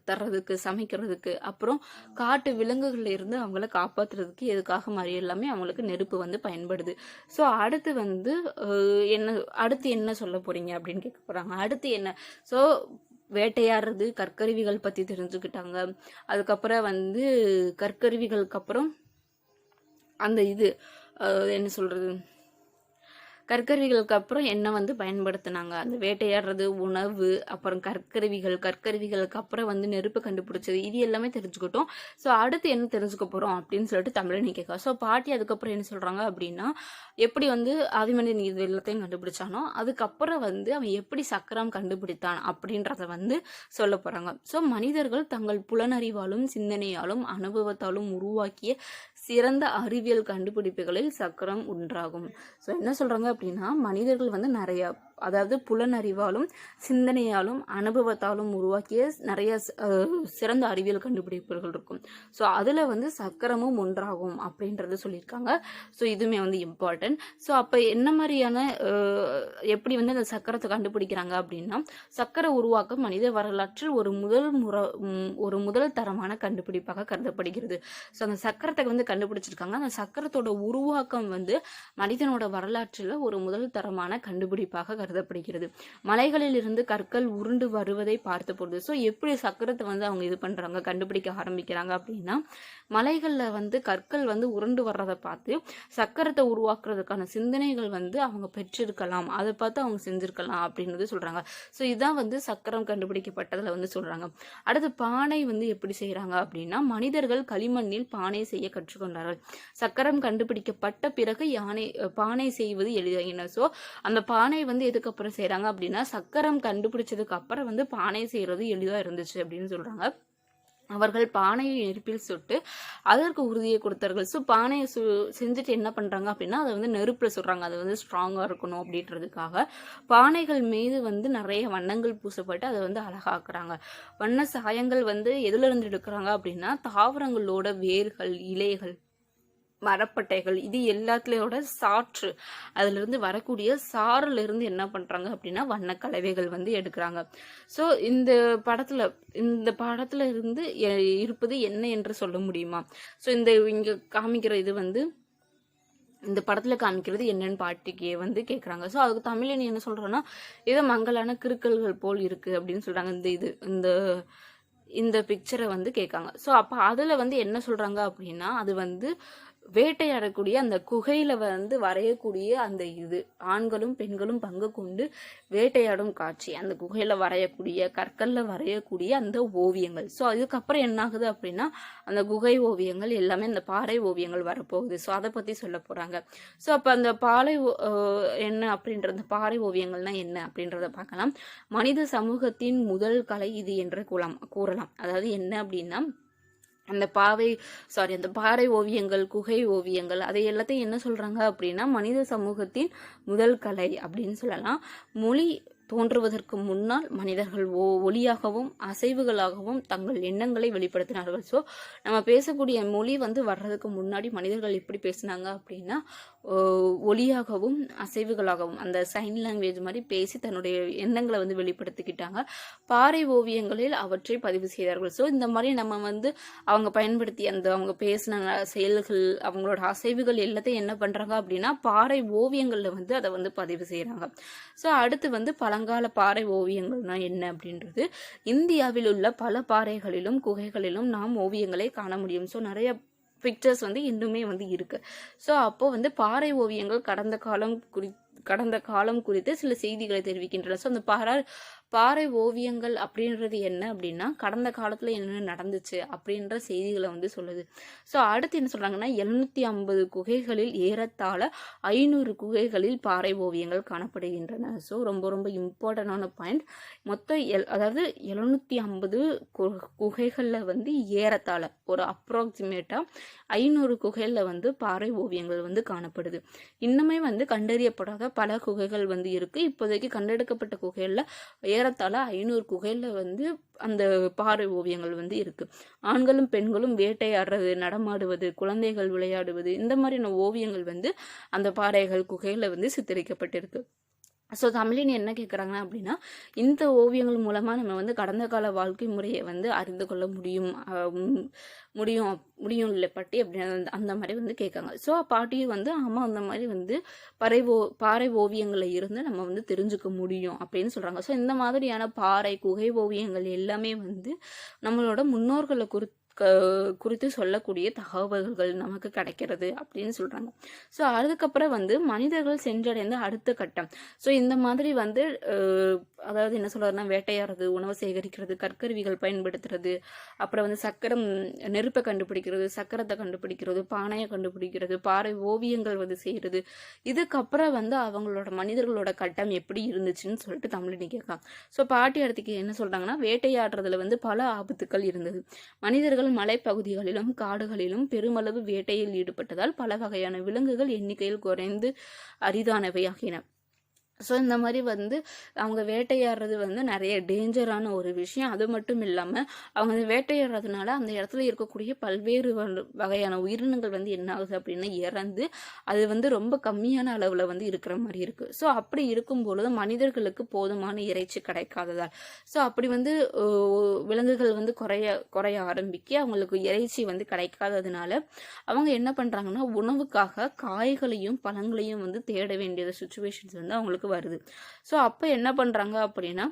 தர்றதுக்கு, சமைக்கிறதுக்கு, அப்புறம் காட்டு விலங்குகள்ல இருந்து அவங்கள காப்பாற்றுறதுக்கு எதுக்காக மாதிரி எல்லாமே அவங்களுக்கு நெருப்பு வந்து பயன்படுது. ஸோ அடுத்து வந்து என்ன சொல்ல போறீங்க அப்படின்னு கேட்க போறாங்க. அடுத்து என்ன? ஸோ வேட்டையாடுறது, கற்கருவிகள் பற்றி தெரிஞ்சுக்கிட்டாங்க. அதுக்கப்புறம் வந்து கற்கருவிகளுக்கு அப்புறம் அந்த என்ன சொல்கிறது கற்கருவிகளுக்கு அப்புறம் என்ன வந்து பயன்படுத்தினாங்க, அந்த வேட்டையாடுறது, உணவு, அப்புறம் கற்கருவிகளுக்கு அப்புறம் வந்து நெருப்பு கண்டுபிடிச்சது, இது எல்லாமே தெரிஞ்சுக்கிட்டோம். ஸோ அடுத்து என்ன தெரிஞ்சுக்க போகிறோம் அப்படின்னு சொல்லிட்டு தமிழனி கேட்க. ஸோ பாட்டி அதுக்கப்புறம் என்ன சொல்கிறாங்க அப்படின்னா எப்படி வந்து ஆதிமனிதன் இது எல்லாத்தையும் கண்டுபிடிச்சானோ அதுக்கப்புறம் வந்து அவன் எப்படி சக்கரம் கண்டுபிடித்தான் அப்படின்றத வந்து சொல்ல போகிறாங்க. ஸோ மனிதர்கள் தங்கள் புலனறிவாலும் சிந்தனையாலும் அனுபவத்தாலும் உருவாக்கிய சிறந்த அறிவியல் கண்டுபிடிப்புகளில் சக்கரம் ஒன்றாகும். ஸோ என்ன சொல்கிறாங்க அப்படின்னா மனிதர்கள் வந்து நிறைய, அதாவது புலனறிவாலும் சிந்தனையாலும் அனுபவத்தாலும் உருவாக்கிய நிறைய சிறந்த அறிவியல் கண்டுபிடிப்புகள் இருக்கும். ஸோ அதில் வந்து சக்கரமும் ஒன்றாகும் அப்படின்றது சொல்லியிருக்காங்க. ஸோ இதுவுமே வந்து இம்பார்ட்டன்ட். ஸோ அப்போ என்ன மாதிரியான எப்படி வந்து அந்த சக்கரத்தை கண்டுபிடிக்கிறாங்க அப்படின்னா சக்கர உருவாக்கம் மனித வரலாற்றில் ஒரு முதல் தரமான கண்டுபிடிப்பாக கருதப்படுகிறது. ஸோ அந்த சக்கரத்தை வந்து கண்டுபிடிச்சிருக்காங்க. அந்த சக்கரத்தோட உருவாக்கம் வந்து மனிதனோட வரலாற்றில் ஒரு முதல் தரமான கண்டுபிடிப்பாக கருதப்படுகிறது. மலைகளில் இருந்து கற்கள் உருண்டு வருவதை பார்த்த பொழுது. ஸோ எப்படி சக்கரத்தை வந்து அவங்க இது பண்றாங்க, கண்டுபிடிக்க ஆரம்பிக்கிறாங்க அப்படின்னா, மலைகளில் வந்து கற்கள் வந்து உருண்டு வர்றதை பார்த்து சக்கரத்தை உருவாக்குறதுக்கான சிந்தனைகள் வந்து அவங்க பெற்றிருக்கலாம், அதை பார்த்து அவங்க செஞ்சிருக்கலாம் அப்படின்றது சொல்றாங்க. ஸோ இதுதான் வந்து சக்கரம் கண்டுபிடிக்கப்பட்டதில் வந்து சொல்றாங்க. அடுத்து பானை வந்து எப்படி செய்யறாங்க அப்படின்னா, மனிதர்கள் களிமண்ணில் பானை செய்ய கற்றுக்கொண்டார்கள். சக்கரம் கண்டுபிடிக்கப்பட்ட பிறகு பானை செய்வது எளிதாகின. ஸோ அந்த பானை வந்து எதுக்கு அப்புறம் செய்யறாங்க அப்படின்னா, சக்கரம் கண்டுபிடிச்சதுக்கு அப்புறம் வந்து பானை செய்யறது எளிதா இருந்துச்சு அப்படின்னு சொல்றாங்க. அவர்கள் பானையை நெருப்பில் சுட்டு அதற்கு உறுதியை கொடுத்தார்கள். ஸோ பானையை செஞ்சுட்டு என்ன பண்ணுறாங்க அப்படின்னா, அதை வந்து நெருப்பில் சுடுறாங்க, அது வந்து ஸ்ட்ராங்காக இருக்கணும் அப்படின்றதுக்காக. பானைகள் மீது வந்து நிறைய வண்ணங்கள் பூசப்பட்டு அதை வந்து அழகாக்குறாங்க. வண்ண சாயங்கள் வந்து எதுலேருந்து எடுக்கிறாங்க அப்படின்னா, தாவரங்களோட வேர்கள், இலைகள், மரப்பட்டைகள், இது எல்லாத்துலையோட சாற்று, அதுல இருந்து வரக்கூடிய சாறுல இருந்து என்ன பண்றாங்க அப்படின்னா வண்ண கலவைகள் வந்து எடுக்கிறாங்க. ஸோ இந்த படத்துல இருந்து இருப்பது என்ன என்று சொல்ல முடியுமா? ஸோ இங்க காமிக்கிற இது வந்து இந்த படத்துல காமிக்கிறது என்னன்னு பாட்டிக்கு வந்து கேட்குறாங்க. ஸோ அதுக்கு தமிழ் என்ன சொல்றோன்னா, ஏதோ மங்கலான கிறுக்கல்கள் போல் இருக்கு அப்படின்னு சொல்றாங்க. இந்த பிக்சரை வந்து கேட்காங்க. ஸோ அப்போ அதில் வந்து என்ன சொல்கிறாங்க அப்படின்னா, அது வந்து வேட்டையாடக்கூடிய அந்த குகையில் வந்து வரையக்கூடிய அந்த இது ஆண்களும் பெண்களும் பங்கு கொண்டு வேட்டையாடும் காட்சி, அந்த குகையில் வரையக்கூடிய கற்களில் வரையக்கூடிய அந்த ஓவியங்கள். ஸோ அதுக்கப்புறம் என்ன ஆகுது அப்படின்னா, அந்த குகை ஓவியங்கள் எல்லாமே அந்த பாறை ஓவியங்கள் வரப்போகுது. ஸோ அதை பற்றி சொல்ல போகிறாங்க. ஸோ அப்போ அந்த என்ன அப்படின்ற அந்த பாறை ஓவியங்கள்னா என்ன அப்படின்றத பார்க்கலாம். மனித சமூகத்தின் முதல் கலை இது என்று கூறலாம். அதாவது என்ன அப்படின்னா, அந்த பாறை ஓவியங்கள், குகை ஓவியங்கள், அதை எல்லாத்தையும் என்ன சொல்றாங்க அப்படின்னா, மனித சமூகத்தின் முதல் கலை அப்படின்னு சொல்லலாம். மொழி தோன்றுவதற்கு முன்னால் மனிதர்கள் ஒளியாகவும் அசைவுகளாகவும் தங்கள் எண்ணங்களை வெளிப்படுத்தினார்கள். ஸோ நம்ம பேசக்கூடிய மொழி வந்து வர்றதுக்கு முன்னாடி மனிதர்கள் எப்படி பேசினாங்க அப்படின்னா, ஒளியாகவும் அசைவுகளாகவும் அந்த சைன் லாங்குவேஜ் மாதிரி பேசி தன்னுடைய எண்ணங்களை வந்து வெளிப்படுத்திக்கிட்டாங்க. பாறை ஓவியங்களில் அவற்றை பதிவு செய்தார்கள். ஸோ இந்த மாதிரி நம்ம வந்து அவங்க பயன்படுத்தி அவங்க பேசின செயல்கள், அவங்களோட அசைவுகள் எல்லாத்தையும் என்ன பண்றாங்க அப்படின்னா, பாறை ஓவியங்கள்ல வந்து அதை வந்து பதிவு செய்யறாங்க. ஸோ அடுத்து வந்து பழங்கால பாறை ஓவியங்கள்னா என்ன அப்படின்றது, இந்தியாவில் உள்ள பல பாறைகளிலும் குகைகளிலும் நாம் ஓவியங்களை காண முடியும். ஸோ நிறைய பிக்சர்ஸ் வந்து இன்னுமே வந்து இருக்கு. ஸோ அப்போ வந்து பாறை ஓவியங்கள் கடந்த காலம் குறித்து சில செய்திகளை தெரிவிக்கின்றன. ஸோ அந்த பாறை ஓவியங்கள் அப்படின்றது என்ன அப்படின்னா, கடந்த காலத்துல என்ன நடந்துச்சு அப்படின்ற செய்திகளை வந்து சொல்லுது. ஸோ அடுத்து என்ன சொல்றாங்கன்னா, 750 குகைகளில் ஏறத்தாழ 500 குகைகளில் பாறை ஓவியங்கள் காணப்படுகின்றன. ஸோ ரொம்ப ரொம்ப இம்பார்ட்டன்டான பாயிண்ட். மொத்தம் அதாவது 750 குகைகள்ல வந்து ஏறத்தாழ ஒரு அப்ராக்சிமேட்டா 500 குகைகள்ல வந்து பாறை ஓவியங்கள் வந்து காணப்படுது. இன்னுமே வந்து கண்டறியப்படாத பல குகைகள் வந்து இருக்கு. இப்போதைக்கு கண்டெடுக்கப்பட்ட குகைகள்ல ஏறத்தாழ 500 குகையில வந்து அந்த பாறை ஓவியங்கள் வந்து இருக்கு. ஆண்களும் பெண்களும் வேட்டையாடுறது, நடமாடுவது, குழந்தைகள் விளையாடுவது, இந்த மாதிரியான ஓவியங்கள் வந்து அந்த பாறைகள் குகையில வந்து சித்தரிக்கப்பட்டிருக்கு. ஸோ தமிழின் என்ன கேட்குறாங்கன்னா அப்படின்னா, இந்த ஓவியங்கள் மூலமா நம்ம வந்து கடந்த கால வாழ்க்கை முறையை வந்து அறிந்து கொள்ள முடியும் இல்லை பாட்டி அப்படின்னு அந்த மாதிரி வந்து கேட்காங்க. ஸோ பாட்டியும் வந்து ஆமாம், அந்த மாதிரி வந்து பாறை ஓவியங்களில் இருந்து நம்ம வந்து தெரிஞ்சுக்க முடியும் அப்படின்னு சொல்கிறாங்க. ஸோ இந்த மாதிரியான பாறை குகை ஓவியங்கள் எல்லாமே வந்து நம்மளோட முன்னோர்களை குறித்து சொல்லக்கூடிய தகவல்கள் நமக்கு கிடைக்கிறது அப்படின்னு சொல்றாங்க. ஸோ அதுக்கப்புறம் வந்து மனிதர்கள் சென்றடைந்த அடுத்த கட்டம். ஸோ இந்த மாதிரி வந்து அதாவது என்ன சொல்றாருன்னா, வேட்டையாடுறது, உணவு சேகரிக்கிறது, கற்கருவிகள் பயன்படுத்துறது, அப்புறம் வந்து நெருப்பை கண்டுபிடிக்கிறது, சக்கரத்தை கண்டுபிடிக்கிறது, பானையை கண்டுபிடிக்கிறது, பாறை ஓவியங்கள் வந்து செய்யறது. இதுக்கப்புறம் வந்து அவங்களோட மனிதர்களோட கட்டம் எப்படி இருந்துச்சுன்னு சொல்லிட்டு தமிழினி கேட்கலாம். ஸோ பாட்டி அடுத்துக்கு என்ன சொல்றாங்கன்னா, வேட்டையாடுறதுல வந்து பல ஆபத்துக்கள் இருந்தது. மனிதர்கள் மலைப்பகுதிகளிலும் காடுகளிலும் பெருமளவு வேட்டையில் ஈடுபட்டதால் பல வகையான விலங்குகள் எண்ணிக்கையில் குறைந்து அரிதானவை ஆகின. ஸோ இந்த மாதிரி வந்து அவங்க வேட்டையாடுறது வந்து நிறைய டேஞ்சரான ஒரு விஷயம். அது மட்டும் இல்லாமல் அவங்க வேட்டையாடுறதுனால அந்த இடத்துல இருக்கக்கூடிய பல்வேறு வகையான உயிரினங்கள் வந்து என்ன ஆகுது அப்படின்னா இறந்து அது வந்து ரொம்ப கம்மியான அளவில் வந்து இருக்கிற மாதிரி இருக்குது. ஸோ அப்படி இருக்கும்பொழுது மனிதர்களுக்கு போதுமான இறைச்சி கிடைக்காததால் ஸோ அப்படி வந்து விலங்குகள் வந்து குறைய ஆரம்பிக்க அவங்களுக்கு இறைச்சி வந்து கிடைக்காததுனால அவங்க என்ன பண்ணுறாங்கன்னா, உணவுக்காக காய்களையும் பழங்களையும் வந்து தேட வேண்டிய சுச்சுவேஷன்ஸ் வந்து அவங்களுக்கு செயல்பாட்டுக்கு வருது. ஸோ அப்போ என்ன பண்ணுறாங்க அப்படின்னா,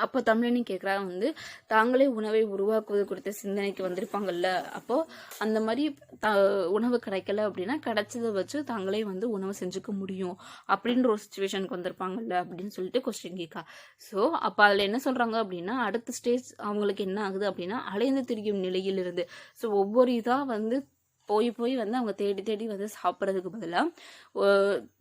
அப்போ தமிழினி கேட்குறா வந்து தாங்களே உணவை உருவாக்குவது குறித்த சிந்தனைக்கு வந்திருப்பாங்கல்ல, அப்போது அந்த மாதிரி உணவு கிடைக்கல அப்படின்னா கிடைச்சதை வச்சு தாங்களே வந்து உணவு செஞ்சுக்க முடியும் அப்படின்ற ஒரு சுச்சுவேஷனுக்கு வந்திருப்பாங்கல்ல அப்படின்னு சொல்லிட்டு கொஸ்டின் கேட்கா. ஸோ அப்போ அதில் என்ன சொல்கிறாங்க அப்படின்னா, அடுத்த ஸ்டேஜ் அவங்களுக்கு என்ன ஆகுது அப்படின்னா, அலைந்து திரியும் நிலையிலிருந்து ஸோ ஒவ்வொரு இதாக வந்து போய் போய் வந்து அவங்க தேடி தேடி வந்து சாப்பிட்றதுக்கு பதிலாக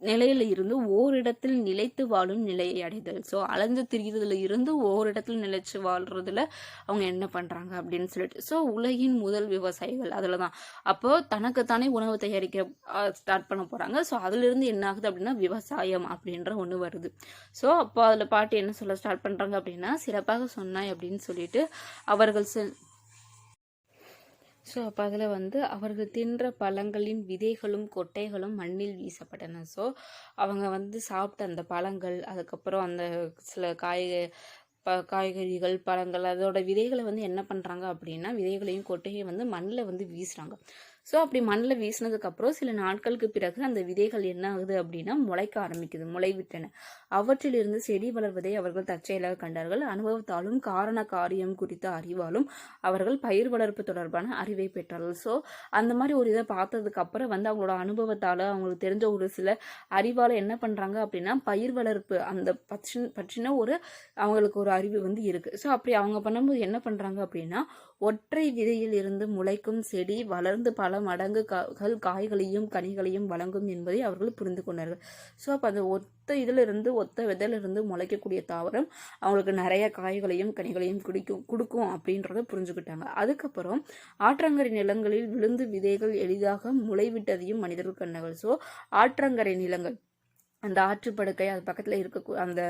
நிலையில இருந்து ஓரிடத்தில் நிலைத்து வாழும் நிலையை அடைதல். ஸோ அலைஞ்சு திரிகிறதுல இருந்து ஓரிடத்தில் நிலைச்சு வாழ்றதுல அவங்க என்ன பண்ணுறாங்க அப்படின்னு சொல்லிட்டு, ஸோ உலகின் முதல் விவசாயிகள் அதில் தான். அப்போது தனக்குத்தானே உணவு தயாரிக்க ஸ்டார்ட் பண்ண போகிறாங்க. ஸோ அதிலிருந்து என்ன ஆகுது அப்படின்னா விவசாயம் அப்படின்ற ஒன்று வருது. ஸோ அப்போ அதில் பாட்டு என்ன சொல்ல ஸ்டார்ட் பண்ணுறாங்க அப்படின்னா, சிறப்பாக சொன்னாய் அப்படின்னு சொல்லிட்டு அவர்கள் ஸோ அப்போ அதில் வந்து அவர்கள் தின்ற பழங்களின் விதைகளும் கொட்டைகளும் மண்ணில் வீசப்பட்டன. ஸோ அவங்க வந்து சாப்பிட்ட அந்த பழங்கள், அதுக்கப்புறம் அந்த சில காய்கறிகள், பழங்கள், அதோட விதைகளை வந்து என்ன பண்ணுறாங்க அப்படின்னா, விதைகளையும் கொட்டையும் வந்து மண்ணில் வந்து வீசுகிறாங்க. ஸோ அப்படி மண்ணில் வீசினதுக்கப்புறம் சில நாட்களுக்கு பிறகு அந்த விதைகள் என்ன ஆகுது அப்படின்னா முளைக்க ஆரம்பிக்குது, முளைவிட்டன. அவற்றிலிருந்து செடி வளர்வதை அவர்கள் தற்செயலாக கண்டார்கள். அனுபவத்தாலும் காரண காரியம் குறித்த அறிவாலும் அவர்கள் பயிர் வளர்ப்பு தொடர்பான அறிவை பெற்றார்கள். ஸோ அந்த மாதிரி ஒரு இதை பார்த்ததுக்கு அப்புறம் வந்து அவங்களோட அனுபவத்தால் அவங்களுக்கு தெரிஞ்ச ஒரு சில அறிவால் என்ன பண்ணுறாங்க அப்படின்னா பயிர் வளர்ப்பு அந்த பற்றின ஒரு அவங்களுக்கு ஒரு அறிவு வந்து இருக்குது. ஸோ அப்படி அவங்க பண்ணும்போது என்ன பண்ணுறாங்க அப்படின்னா, ஒற்றை விதையில் இருந்து முளைக்கும் செடி வளர்ந்து பல மடங்கு காய்களையும் கனிகளையும் வழங்கும் என்பதை அவர்கள் புரிந்து கொண்டார்கள். ஸோ அப்போ அந்த ஒத்த விதையிலிருந்து முளைக்கக்கூடிய தாவரம் அவங்களுக்கு நிறைய காய்களையும் கனிகளையும் கொடுக்கும் அப்படின்றத புரிஞ்சுக்கிட்டாங்க. அதுக்கப்புறம் ஆற்றங்கரை நிலங்களில் விழுந்து விதைகள் எளிதாக முளைவிட்டதையும் மனிதர்கள் கண்டார்கள். ஸோ ஆற்றங்கரை நிலங்கள், அந்த ஆற்றுப்படுக்கை, அது பக்கத்தில் அந்த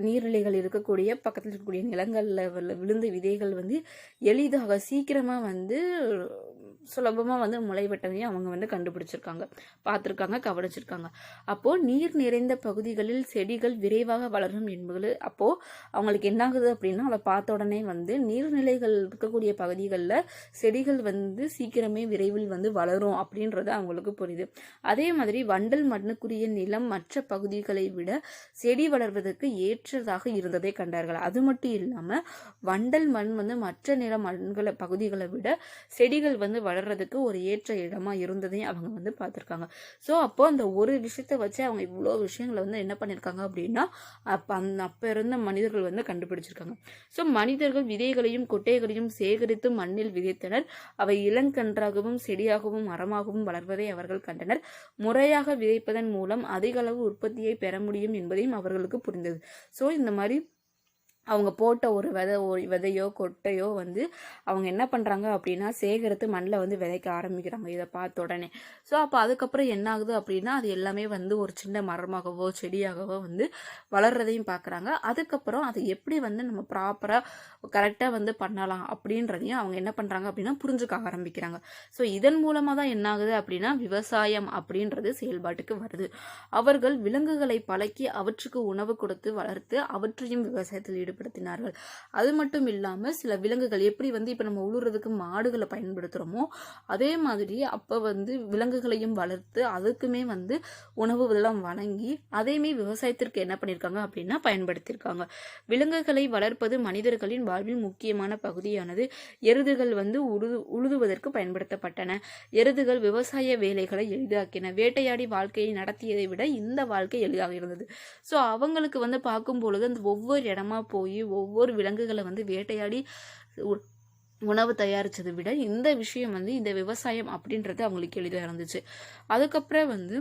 நீர்நிலைகள் இருக்கக்கூடிய பக்கத்தில் இருக்கக்கூடிய நிலங்களில் விழுந்த விதைகள் வந்து எளிதாக சீக்கிரமாக வந்து சுலபமாக வந்து முளைவிட்டதையும் அவங்க வந்து கண்டுபிடிச்சிருக்காங்க, பார்த்துருக்காங்க, கவனிச்சிருக்காங்க. அப்போது நீர் நிறைந்த பகுதிகளில் செடிகள் விரைவாக வளரும் என்பது அப்போது அவங்களுக்கு என்னாகுது அப்படின்னா, அதை பார்த்த உடனே வந்து நீர்நிலைகள் இருக்கக்கூடிய பகுதிகளில் செடிகள் வந்து சீக்கிரமே விரைவில் வந்து வளரும் அப்படின்றது அவங்களுக்கு புரியுது. அதே மாதிரி வண்டல் மண்ணுக்குரிய நிலம் மற்ற பகுதிகளை விட செடி வளர்வதற்கு ஏற்றதாக இருந்ததை கண்டார்கள். அது மட்டும் இல்லாமல் வண்டல் மண் வந்து மற்ற நில பகுதிகளை விட செடிகள் வந்து வளர்றதுக்கு ஒரு ஏற்ற இடமா இருந்ததையும் அவங்க வந்து பார்த்துருக்காங்க. ஸோ அப்போ அந்த ஒரு விஷயத்தை வச்சு அவங்க இவ்வளோ விஷயங்களை வந்து என்ன பண்ணியிருக்காங்க அப்படின்னா, அப்போ இருந்த மனிதர்கள் வந்து கண்டுபிடிச்சிருக்காங்க. ஸோ மனிதர்கள் விதைகளையும் கொட்டைகளையும் சேகரித்து மண்ணில் விதைத்தனர். அவை இளங்கன்றாகவும் செடியாகவும் மரமாகவும் வளர்வதை அவர்கள் கண்டனர். முறையாக விதைப்பதன் மூலம் அதிக அளவு உற்பத்தியை பெற முடியும் என்பதையும் அவர்களுக்கு புரிந்தது. ஸோ இந்த மாதிரி அவங்க போட்ட ஒரு விதையோ கொட்டையோ வந்து அவங்க என்ன பண்ணுறாங்க அப்படின்னா சேகரித்து மண்ணில் வந்து விதைக்க ஆரம்பிக்கிறாங்க இதை பார்த்த உடனே. ஸோ அப்போ அதுக்கப்புறம் என்ன ஆகுது அப்படின்னா, அது எல்லாமே வந்து ஒரு சின்ன மரமாகவோ செடியாகவோ வந்து வளர்றதையும் பார்க்குறாங்க. அதுக்கப்புறம் அதை எப்படி வந்து நம்ம ப்ராப்பராக கரெக்டாக வந்து பண்ணலாம் அப்படின்றதையும் அவங்க என்ன பண்ணுறாங்க அப்படின்னா புரிஞ்சுக்க ஆரம்பிக்கிறாங்க. ஸோ இதன் மூலமாக தான் என்ன ஆகுது அப்படின்னா விவசாயம் அப்படின்றது செயல்பாட்டுக்கு வருது. அவர்கள் விலங்குகளை பழக்கி அவற்றுக்கு உணவு கொடுத்து வளர்த்து அவற்றையும் விவசாயத்தில் ஈடுபடுத்தினார்கள். அது மட்டும் இல்லாமல் சில விலங்குகள் எப்படி வந்து இப்போ நம்ம உழுறதுக்கு மாடுகளை பயன்படுத்துகிறோமோ அதே மாதிரி அப்போ வந்து விலங்குகளையும் வளர்த்து அதுக்குமே வந்து உணவு எல்லாம் வழங்கி அதையுமே விவசாயத்திற்கு என்ன பண்ணியிருக்காங்க அப்படின்னா பயன்படுத்தியிருக்காங்க. விலங்குகளை வளர்ப்பது மனிதர்களின் வாழ்வில் முக்கியமான பகுதியானது. எருதுகள் வந்து உழுதுவதற்கு பயன்படுத்தப்பட்டன. எருதுகள் விவசாய வேலைகளை எளிதாக்கின. வேட்டையாடி வாழ்க்கையை நடத்தியதை விட இந்த வாழ்க்கை எளிதாக இருந்தது. ஸோ அவங்களுக்கு வந்து பார்க்கும் பொழுது அந்த ஒவ்வொரு இடமா போய் ஒவ்வொரு விலங்குகளை வந்து வேட்டையாடி உணவு தயாரிச்சதை விட இந்த விஷயம் வந்து இந்த விவசாயம் அப்படின்றது அவங்களுக்கு எளிதாக இருந்துச்சு. அதுக்கப்புறம் வந்து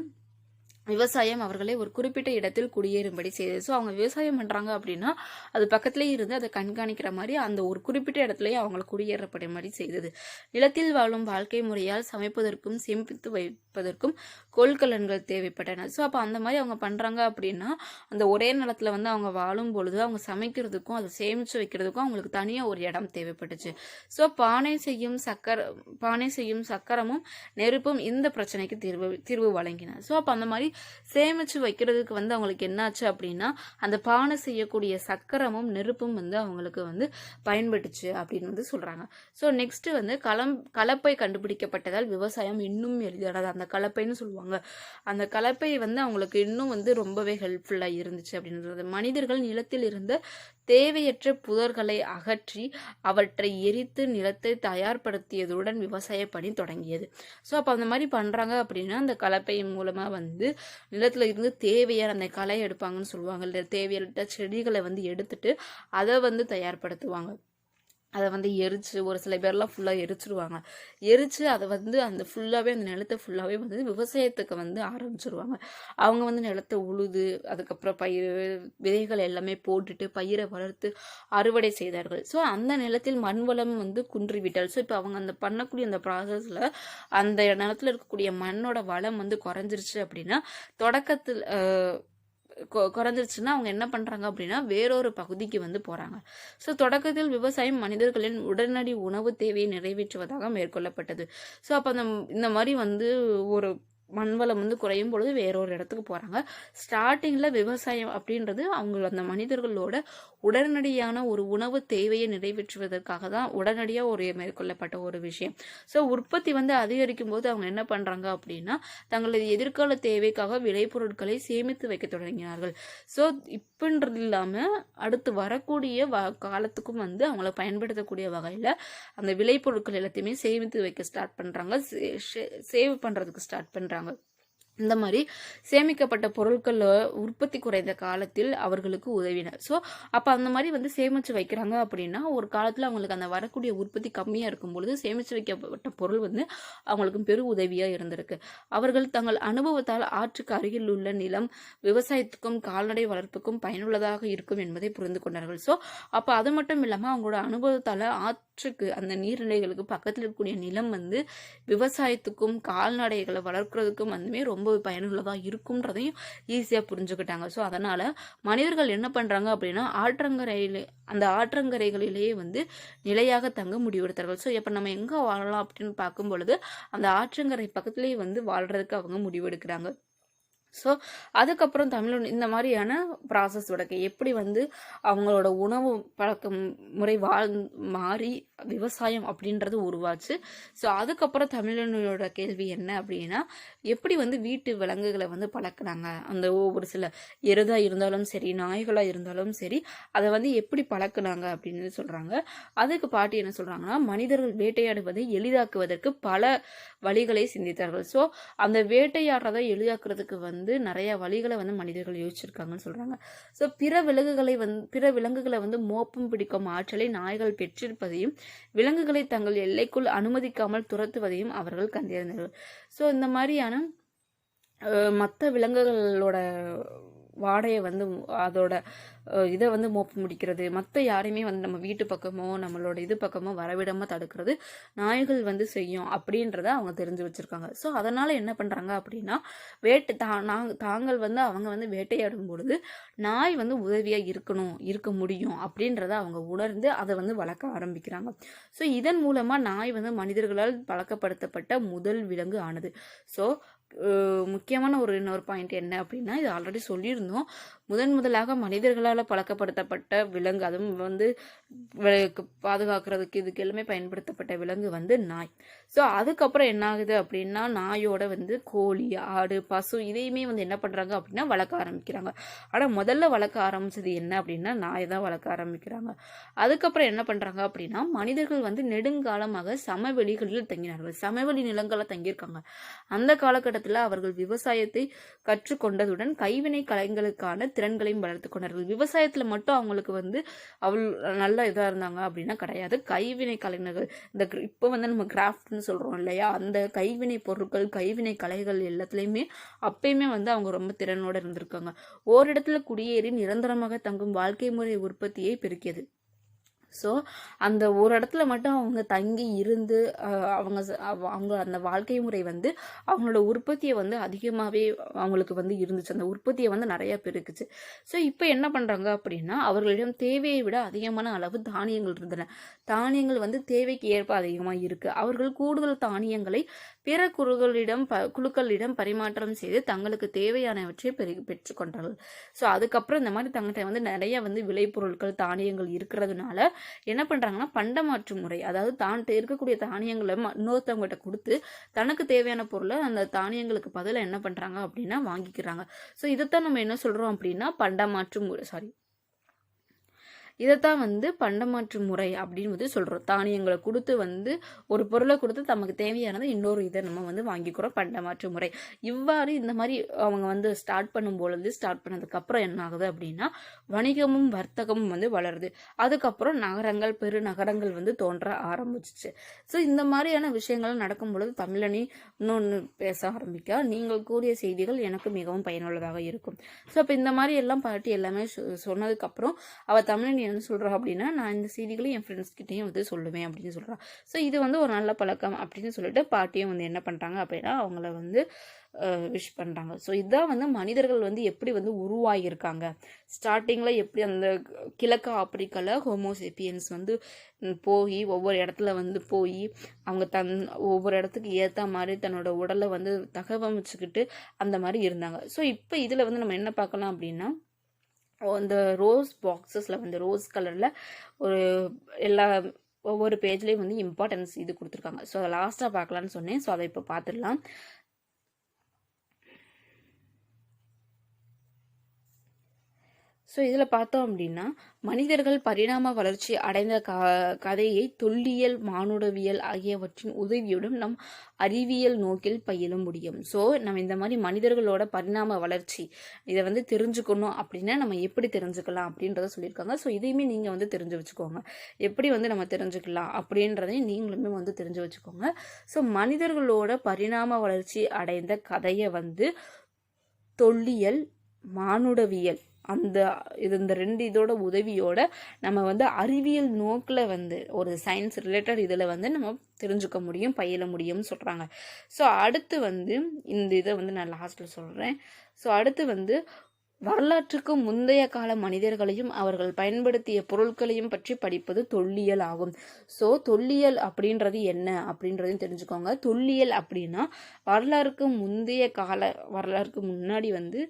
விவசாயம் அவர்களை ஒரு குறிப்பிட்ட இடத்தில் குடியேறும்படி செய்தது. ஸோ அவங்க விவசாயம் பண்ணுறாங்க அப்படின்னா அது பக்கத்துலேயே இருந்து அதை கண்காணிக்கிற மாதிரி அந்த ஒரு குறிப்பிட்ட இடத்துலையே அவங்களை குடியேறப்படும் மாதிரி செய்தது. நிலத்தில் வாழும் வாழ்க்கை முறையால் சமைப்பதற்கும் சேமித்து வைப்பதற்கும் கொள்கலன்கள் தேவைப்பட்டன. ஸோ அப்போ அந்த மாதிரி அவங்க பண்ணுறாங்க அப்படின்னா அந்த ஒரே நிலத்தில் வந்து அவங்க வாழும் பொழுது அவங்க சமைக்கிறதுக்கும் அதை சேமித்து வைக்கிறதுக்கும் அவங்களுக்கு தனியாக ஒரு இடம் தேவைப்பட்டுச்சு. ஸோ பானை செய்யும் சக்கரமும் நெருப்பும் இந்த பிரச்சனைக்கு தீர்வு வழங்கின. ஸோ அப்போ அந்த மாதிரி சேமித்து வைக்கிறதுக்கு வந்து அவங்களுக்கு என்னாச்சு அப்படின்னா அந்த பானை செய்யக்கூடிய சக்கரமும் நெருப்பும் வந்து அவங்களுக்கு வந்து பயன்பட்டுச்சு அப்படின்னு வந்து சொல்கிறாங்க. ஸோ நெக்ஸ்ட்டு வந்து கலப்பை கண்டுபிடிக்கப்பட்டதால் விவசாயம் இன்னும் எளிதானது. அந்த கலப்பைன்னு சொல்லுவாங்க. அந்த கலப்பை வந்து அவங்களுக்கு இன்னும் வந்து ரொம்பவே ஹெல்ப்ஃபுல்லாக இருந்துச்சு அப்படின்றது. மனிதர்கள் நிலத்தில் இருந்த தேவையற்ற புதர்களை அகற்றி அவற்றை எரித்து நிலத்தை தயார்படுத்தியதுடன் விவசாய பணி தொடங்கியது. ஸோ அப்போ அந்த மாதிரி பண்ணுறாங்க அப்படின்னா அந்த கலப்பை மூலமாக வந்து நிலத்தில் இருந்து தேவையான அந்த களை எடுப்பாங்கன்னு சொல்லுவாங்க. இல்லை தேவையற்ற செடிகளை வந்து எடுத்துட்டு அதை வந்து தயார்படுத்துவாங்க. அதை வந்து எரிச்சு ஒரு சில பேர்லாம் ஃபுல்லாக எரிச்சிருவாங்க. எரித்து அதை வந்து அந்த ஃபுல்லாகவே அந்த நிலத்தை ஃபுல்லாகவே வந்து விவசாயத்துக்கு வந்து ஆரம்பிச்சிருவாங்க. அவங்க வந்து நிலத்தை உழுது அதுக்கப்புறம் விதைகள் எல்லாமே போட்டுட்டு பயிரை வளர்த்து அறுவடை செய்தார்கள். ஸோ அந்த நிலத்தில் மண் வளம் வந்து குன்றிவிட்டால், ஸோ இப்போ அவங்க அந்த பண்ணக்கூடிய அந்த ப்ராசஸில் அந்த நிலத்தில் இருக்கக்கூடிய மண்ணோட வளம் வந்து குறைஞ்சிருச்சு அப்படின்னா தொடக்கத்தில் குறைஞ்சிருச்சுன்னா அவங்க என்ன பண்ணுறாங்க அப்படின்னா வேறொரு பகுதிக்கு வந்து போகிறாங்க. ஸோ தொடக்கத்தில் விவசாயம் மனிதர்களின் உடனடி உணவு தேவையை நிறைவேற்றுவதாக மேற்கொள்ளப்பட்டது. ஸோ அப்போ இந்த மாதிரி வந்து ஒரு மண்வளம் வந்து குறையும் பொழுது வேறொரு இடத்துக்கு போகிறாங்க. ஸ்டார்டிங்கில் விவசாயம் அப்படின்றது அவங்க அந்த மனிதர்களோட உடனடியான ஒரு உணவு தேவையை நிறைவேற்றுவதற்காக தான் உடனடியாக ஒரு மேற்கொள்ளப்பட்ட ஒரு விஷயம். ஸோ உற்பத்தி வந்து அதிகரிக்கும் போது அவங்க என்ன பண்ணுறாங்க அப்படின்னா தங்களது எதிர்கால தேவைக்காக விளைபொருட்களை சேமித்து வைக்க தொடங்கினார்கள். ஸோ இப்பன்றது இல்லாமல் அடுத்து வரக்கூடிய காலத்துக்கும் வந்து அவங்கள பயன்படுத்தக்கூடிய வகையில் அந்த விளைபொருட்கள் எல்லாத்தையுமே சேமித்து வைக்க ஸ்டார்ட் பண்ணுறாங்க, சேவ் பண்ணுறதுக்கு ஸ்டார்ட் பண்ணுறாங்க. இந்த மாதிரி சேமிக்கப்பட்ட பொருட்கள் உற்பத்தி குறைந்த காலத்தில் அவர்களுக்கு உதவின. ஸோ அப்போ அந்த மாதிரி வந்து சேமித்து வைக்கிறாங்க அப்படின்னா ஒரு காலத்தில் அவங்களுக்கு அந்த வரக்கூடிய உற்பத்தி கம்மியாக இருக்கும் பொழுது சேமித்து வைக்கப்பட்ட பொருள் வந்து அவங்களுக்கு பெரும் உதவியாக இருந்திருக்கு. அவர்கள் தங்கள் அனுபவத்தால் ஆற்றுக்கு அருகில் உள்ள நிலம் விவசாயத்துக்கும் கால்நடை வளர்ப்புக்கும் பயனுள்ளதாக இருக்கும் என்பதை புரிந்து கொண்டார்கள். ஸோ அப்போ அது மட்டும் இல்லாமல் அவங்களோட அனுபவத்தால் ஆற்றுக்கு அந்த நீர்நிலைகளுக்கு பக்கத்தில் இருக்கக்கூடிய நிலம் வந்து விவசாயத்துக்கும் கால்நடைகளை வளர்க்குறதுக்கும் வந்துமே ரொம்ப பயனுள்ளதாக இருக்கும்ன்றதையும் ஈஸியாக புரிஞ்சுக்கிட்டாங்க. ஸோ அதனால் மனிதர்கள் என்ன பண்ணுறாங்க அப்படின்னா அந்த ஆற்றங்கரைகளிலேயே வந்து நிலையாக தங்க முடிவெடுத்தார்கள். ஸோ இப்போ நம்ம எங்கே வாழலாம் அப்படின்னு பார்க்கும் பொழுது அந்த ஆற்றங்கரை பக்கத்துலேயே வந்து வாழ்கிறதுக்கு அவங்க முடிவெடுக்கிறாங்க. ஸோ அதுக்கப்புறம் தமிழ் இந்த மாதிரியான ப்ராசஸ் எப்படி வந்து அவங்களோட உணவு பழக்க முறை மாறி விவசாயம் அப்படின்றது உருவாச்சு. ஸோ அதுக்கப்புறம் தமிழனோட கேள்வி என்ன அப்படின்னா எப்படி வந்து வீட்டு விலங்குகளை வந்து பழக்கினாங்க, அந்த ஒவ்வொரு சில எருதாக இருந்தாலும் சரி நாய்களாக இருந்தாலும் சரி அதை வந்து எப்படி பழக்கினாங்க அப்படின்னு சொல்கிறாங்க. அதுக்கு பாட்டி என்ன சொல்கிறாங்கன்னா மனிதர்கள் வேட்டையாடுவதை எளிதாக்குவதற்கு பல வழிகளை சிந்தித்தார்கள். ஸோ அந்த வேட்டையாடுறதை எளிதாக்குறதுக்கு வந்து நிறைய வழிகளை வந்து மனிதர்கள் யோசிச்சிருக்காங்கன்னு சொல்றாங்க. ஸோ பிற விலங்குகளை வந்து மோப்பம் பிடிக்கும் ஆற்றலை நாய்கள் பெற்றிருப்பதையும் விலங்குகளை தங்கள் எல்லைக்குள் அனுமதிக்காமல் துரத்துவதையும் அவர்கள் கண்டிருந்தார்கள். ஸோ இந்த மாதிரியான மற்ற விலங்குகளோட வாடையை வந்து அதோட இதை வந்து மோப்ப முடிக்கிறது, மற்ற யாரையுமே வந்து நம்ம வீட்டு பக்கமோ நம்மளோட இது பக்கமோ வரவிடாமல் தடுக்கிறது நாய்கள் வந்து செய்யும் அப்படின்றத அவங்க தெரிஞ்சு வச்சுருக்காங்க. ஸோ அதனால் என்ன பண்ணுறாங்க அப்படின்னா தாங்கள் வந்து அவங்க வந்து வேட்டையாடும் பொழுது நாய் வந்து உதவியாக இருக்க முடியும் அப்படின்றத அவங்க உணர்ந்து அதை வந்து வளர்க்க ஆரம்பிக்கிறாங்க. ஸோ இதன் மூலமாக நாய் வந்து மனிதர்களால் பழக்கப்படுத்தப்பட்ட முதல் விலங்கு ஆனது. ஸோ முக்கியமான இன்னொரு பாயிண்ட் என்ன அப்படின்னா இது ஆல்ரெடி சொல்லியிருந்தோம். முதலாக மனிதர்களால் பழக்கப்படுத்தப்பட்ட விலங்கு, அதுவும் வந்து பாதுகாக்கிறதுக்கு இதுக்கு எல்லாமே பயன்படுத்தப்பட்ட விலங்கு வந்து நாய். ஸோ அதுக்கப்புறம் என்ன ஆகுது அப்படின்னா நாயோட வந்து கோழி, ஆடு, பசு இதையுமே வந்து என்ன பண்ணுறாங்க அப்படின்னா வளர்க்க ஆரம்பிக்கிறாங்க. ஆனால் முதல்ல வளர்க்க ஆரம்பிச்சது என்ன அப்படின்னா நாயை தான் வளர்க்க ஆரம்பிக்கிறாங்க. அதுக்கப்புறம் என்ன பண்ணுறாங்க அப்படின்னா மனிதர்கள் வந்து நெடுங்காலமாக சமவெளிகளில் தங்கினார்கள், சமவெளி நிலங்களில் தங்கியிருக்காங்க. அந்த காலகட்டத்தில் அவர்கள் விவசாயத்தை கற்றுக்கொண்டதுடன் கைவினை கலைகளுக்கான திறன்களையும் வளர்த்து கொண்டார்கள். விவசாயத்துல மட்டும் அவங்களுக்கு வந்து நல்ல இதா இருந்தாங்க அப்படின்னா கிடையாது. கைவினை கலைஞர்கள், இந்த இப்போ வந்து நம்ம கிராஃப்ட்னு சொல்றோம் இல்லையா, அந்த கைவினை பொருட்கள் கைவினை கலைகள் எல்லாத்துலேயுமே அப்பயுமே வந்து அவங்க ரொம்ப திறனோட இருந்திருக்காங்க. ஓரிடத்துல குடியேறி நிரந்தரமாக தங்கும் வாழ்க்கை முறை உற்பத்தியை பெருக்கியது. ஸோ அந்த ஒரு இடத்துல மட்டும் அவங்க தங்கி இருந்து அவங்க அந்த வாழ்க்கை முறை வந்து அவங்களோட உற்பத்தியை வந்து அதிகமாகவே அவங்களுக்கு வந்து இருந்துச்சு, அந்த உற்பத்தியை வந்து நிறையா பெருக்குச்சு. ஸோ இப்போ என்ன பண்ணுறாங்க அப்படின்னா அவர்களிடம் தேவையை விட அதிகமான அளவு தானியங்கள் இருந்தன. தானியங்கள் வந்து தேவைக்கு ஏற்ப அதிகமாக இருக்குது. அவர்கள் கூடுதல் தானியங்களை பிற குழுக்களிடம் பரிமாற்றம் செய்து தங்களுக்கு தேவையானவற்றை பெற்றுக்கொண்டார்கள். ஸோ அதுக்கப்புறம் இந்த மாதிரி தங்கிட்ட வந்து நிறைய வந்து விளைபொருட்கள் தானியங்கள் இருக்கிறதுனால என்ன பண்றாங்கன்னா பண்டமாற்று முறை, அதாவது தான் இருக்கக்கூடிய தானியங்களை இன்னொருத்தவங்ககிட்ட கொடுத்து தனக்கு தேவையான பொருளை அந்த தானியங்களுக்கு பதிலாக என்ன பண்றாங்க அப்படின்னா வாங்கிக்கிறாங்க. ஸோ இதைத்தான் நம்ம என்ன சொல்றோம் அப்படின்னா பண்டமாற்று முறை, இதைத்தான் வந்து பண்டமாற்று முறை அப்படின்னு வந்து சொல்கிறோம். தானியங்களை கொடுத்து வந்து ஒரு பொருளை கொடுத்து நமக்கு தேவையானதை இன்னொரு இதை நம்ம வந்து வாங்கிக்கிறோம், பண்டமாற்று முறை. இவ்வாறு இந்த மாதிரி அவங்க வந்து ஸ்டார்ட் பண்ணதுக்கப்புறம் என்ன ஆகுது அப்படின்னா வணிகமும் வர்த்தகமும் வந்து வளருது. அதுக்கப்புறம் நகரங்கள் பெருநகரங்கள் வந்து தோன்ற ஆரம்பிச்சிச்சு. ஸோ இந்த மாதிரியான விஷயங்கள் நடக்கும் பொழுது தமிழனி இன்னொன்று பேச ஆரம்பிக்க நீங்கள் கூறிய செய்திகள் எனக்கு மிகவும் பயனுள்ளதாக இருக்கும். ஸோ அப்போ இந்த மாதிரி எல்லாம் பாட்டி எல்லாமே சொன்னதுக்கப்புறம் அவள் தமிழனி என்ன சொல்கிறா அப்படின்னா நான் இந்த செய்திகளையும் என் ஃப்ரெண்ட்ஸ் கிட்டையும் வந்து சொல்லுவேன் அப்படின்னு சொல்கிறா. ஸோ இது வந்து ஒரு நல்ல பழக்கம் அப்படின்னு சொல்லிட்டு பாட்டியும் வந்து என்ன பண்ணுறாங்க அப்படின்னா அவங்கள வந்து விஷ் பண்ணுறாங்க. ஸோ இதுதான் வந்து மனிதர்கள் வந்து எப்படி வந்து உருவாகியிருக்காங்க. ஸ்டார்டிங்கில் எப்படி அந்த கிழக்கு ஆப்பிரிக்காவில் ஹோமோசேப்பியன்ஸ் வந்து போய் ஒவ்வொரு இடத்துல வந்து போய் அவங்க ஒவ்வொரு இடத்துக்கு ஏற்ற மாதிரி தன்னோட உடலை வந்து தகவமைச்சுக்கிட்டு அந்த மாதிரி இருந்தாங்க. ஸோ இப்போ இதில் வந்து நம்ம என்ன பார்க்கலாம் அப்படின்னா அந்த ரோஸ் பாக்ஸஸில் வந்து ரோஸ் கலரில் ஒரு எல்லா ஒவ்வொரு பேஜ்லேயும் வந்து இம்பார்ட்டன்ஸ் இது கொடுத்துருக்காங்க. ஸோ அதை லாஸ்ட்டாக பார்க்கலான்னு சொன்னேன். ஸோ அதை இப்போ பார்த்துடலாம். ஸோ இதில் பார்த்தோம் அப்படின்னா மனிதர்கள் பரிணாம வளர்ச்சி அடைந்த கதையை தொல்லியல் மானுடவியல் ஆகியவற்றின் உதவியுடன் நம் அறிவியல் நோக்கில் பயில முடியும். ஸோ நம்ம இந்த மாதிரி மனிதர்களோட பரிணாம வளர்ச்சி இதை வந்து தெரிஞ்சுக்கணும் அப்படின்னா நம்ம எப்படி தெரிஞ்சுக்கலாம் அப்படின்றத சொல்லியிருக்காங்க. ஸோ இதையுமே நீங்கள் வந்து தெரிஞ்சு வச்சுக்கோங்க, எப்படி வந்து நம்ம தெரிஞ்சுக்கலாம் அப்படின்றதையும் நீங்களுமே வந்து தெரிஞ்சு வச்சுக்கோங்க. ஸோ மனிதர்களோட பரிணாம வளர்ச்சி அடைந்த கதையை வந்து தொல்லியல் மானுடவியல் இந்த ரெண்டு இதோட உதவியோட நம்ம வந்து அறிவியல் நோக்கில் வந்து ஒரு சயின்ஸ் ரிலேட்டட் இதில் வந்து நம்ம தெரிஞ்சுக்க முடியும், பயில முடியும்னு சொல்கிறாங்க. ஸோ அடுத்து வந்து இந்த இதை வந்து நான் லாஸ்ட்டில் சொல்கிறேன். ஸோ அடுத்து வந்து வரலாற்றுக்கு முந்தைய கால மனிதர்களையும் அவர்கள் பயன்படுத்திய பொருட்களையும் பற்றி படிப்பது தொல்லியல் ஆகும். ஸோ தொல்லியல் அப்படின்றது என்ன அப்படின்றதையும் தெரிஞ்சுக்கோங்க. தொல்லியல் அப்படின்னா வரலாறுக்கு முன்னாடி வந்து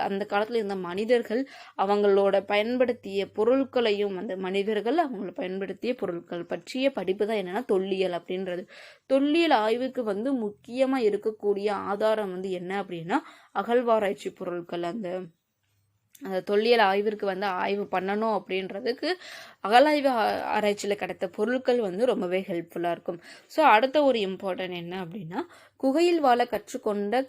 அந்த காலத்தில் இருந்த மனிதர்கள் அவங்களோட பயன்படுத்திய பொருட்களையும் அந்த மனிதர்கள் அவங்கள பயன்படுத்திய பொருட்கள் பற்றிய படிப்பு தான் என்னன்னா தொல்லியல் அப்படின்றது. தொல்லியல் ஆய்வுக்கு வந்து முக்கியமாக இருக்கக்கூடிய ஆதாரம் வந்து என்ன அப்படின்னா அகழ்வாராய்ச்சி பொருட்கள். அந்த தொல்லியல் ஆய்விற்கு வந்து ஆய்வு பண்ணணும் அப்படின்றதுக்கு அகழாய்வு ஆராய்ச்சியில் கிடைத்த பொருட்கள் வந்து ரொம்பவே ஹெல்ப்ஃபுல்லாக இருக்கும். ஸோ அடுத்த ஒரு இம்பார்ட்டன்ட் என்ன அப்படின்னா குகையில் வாழ கற்றுக்கொண்ட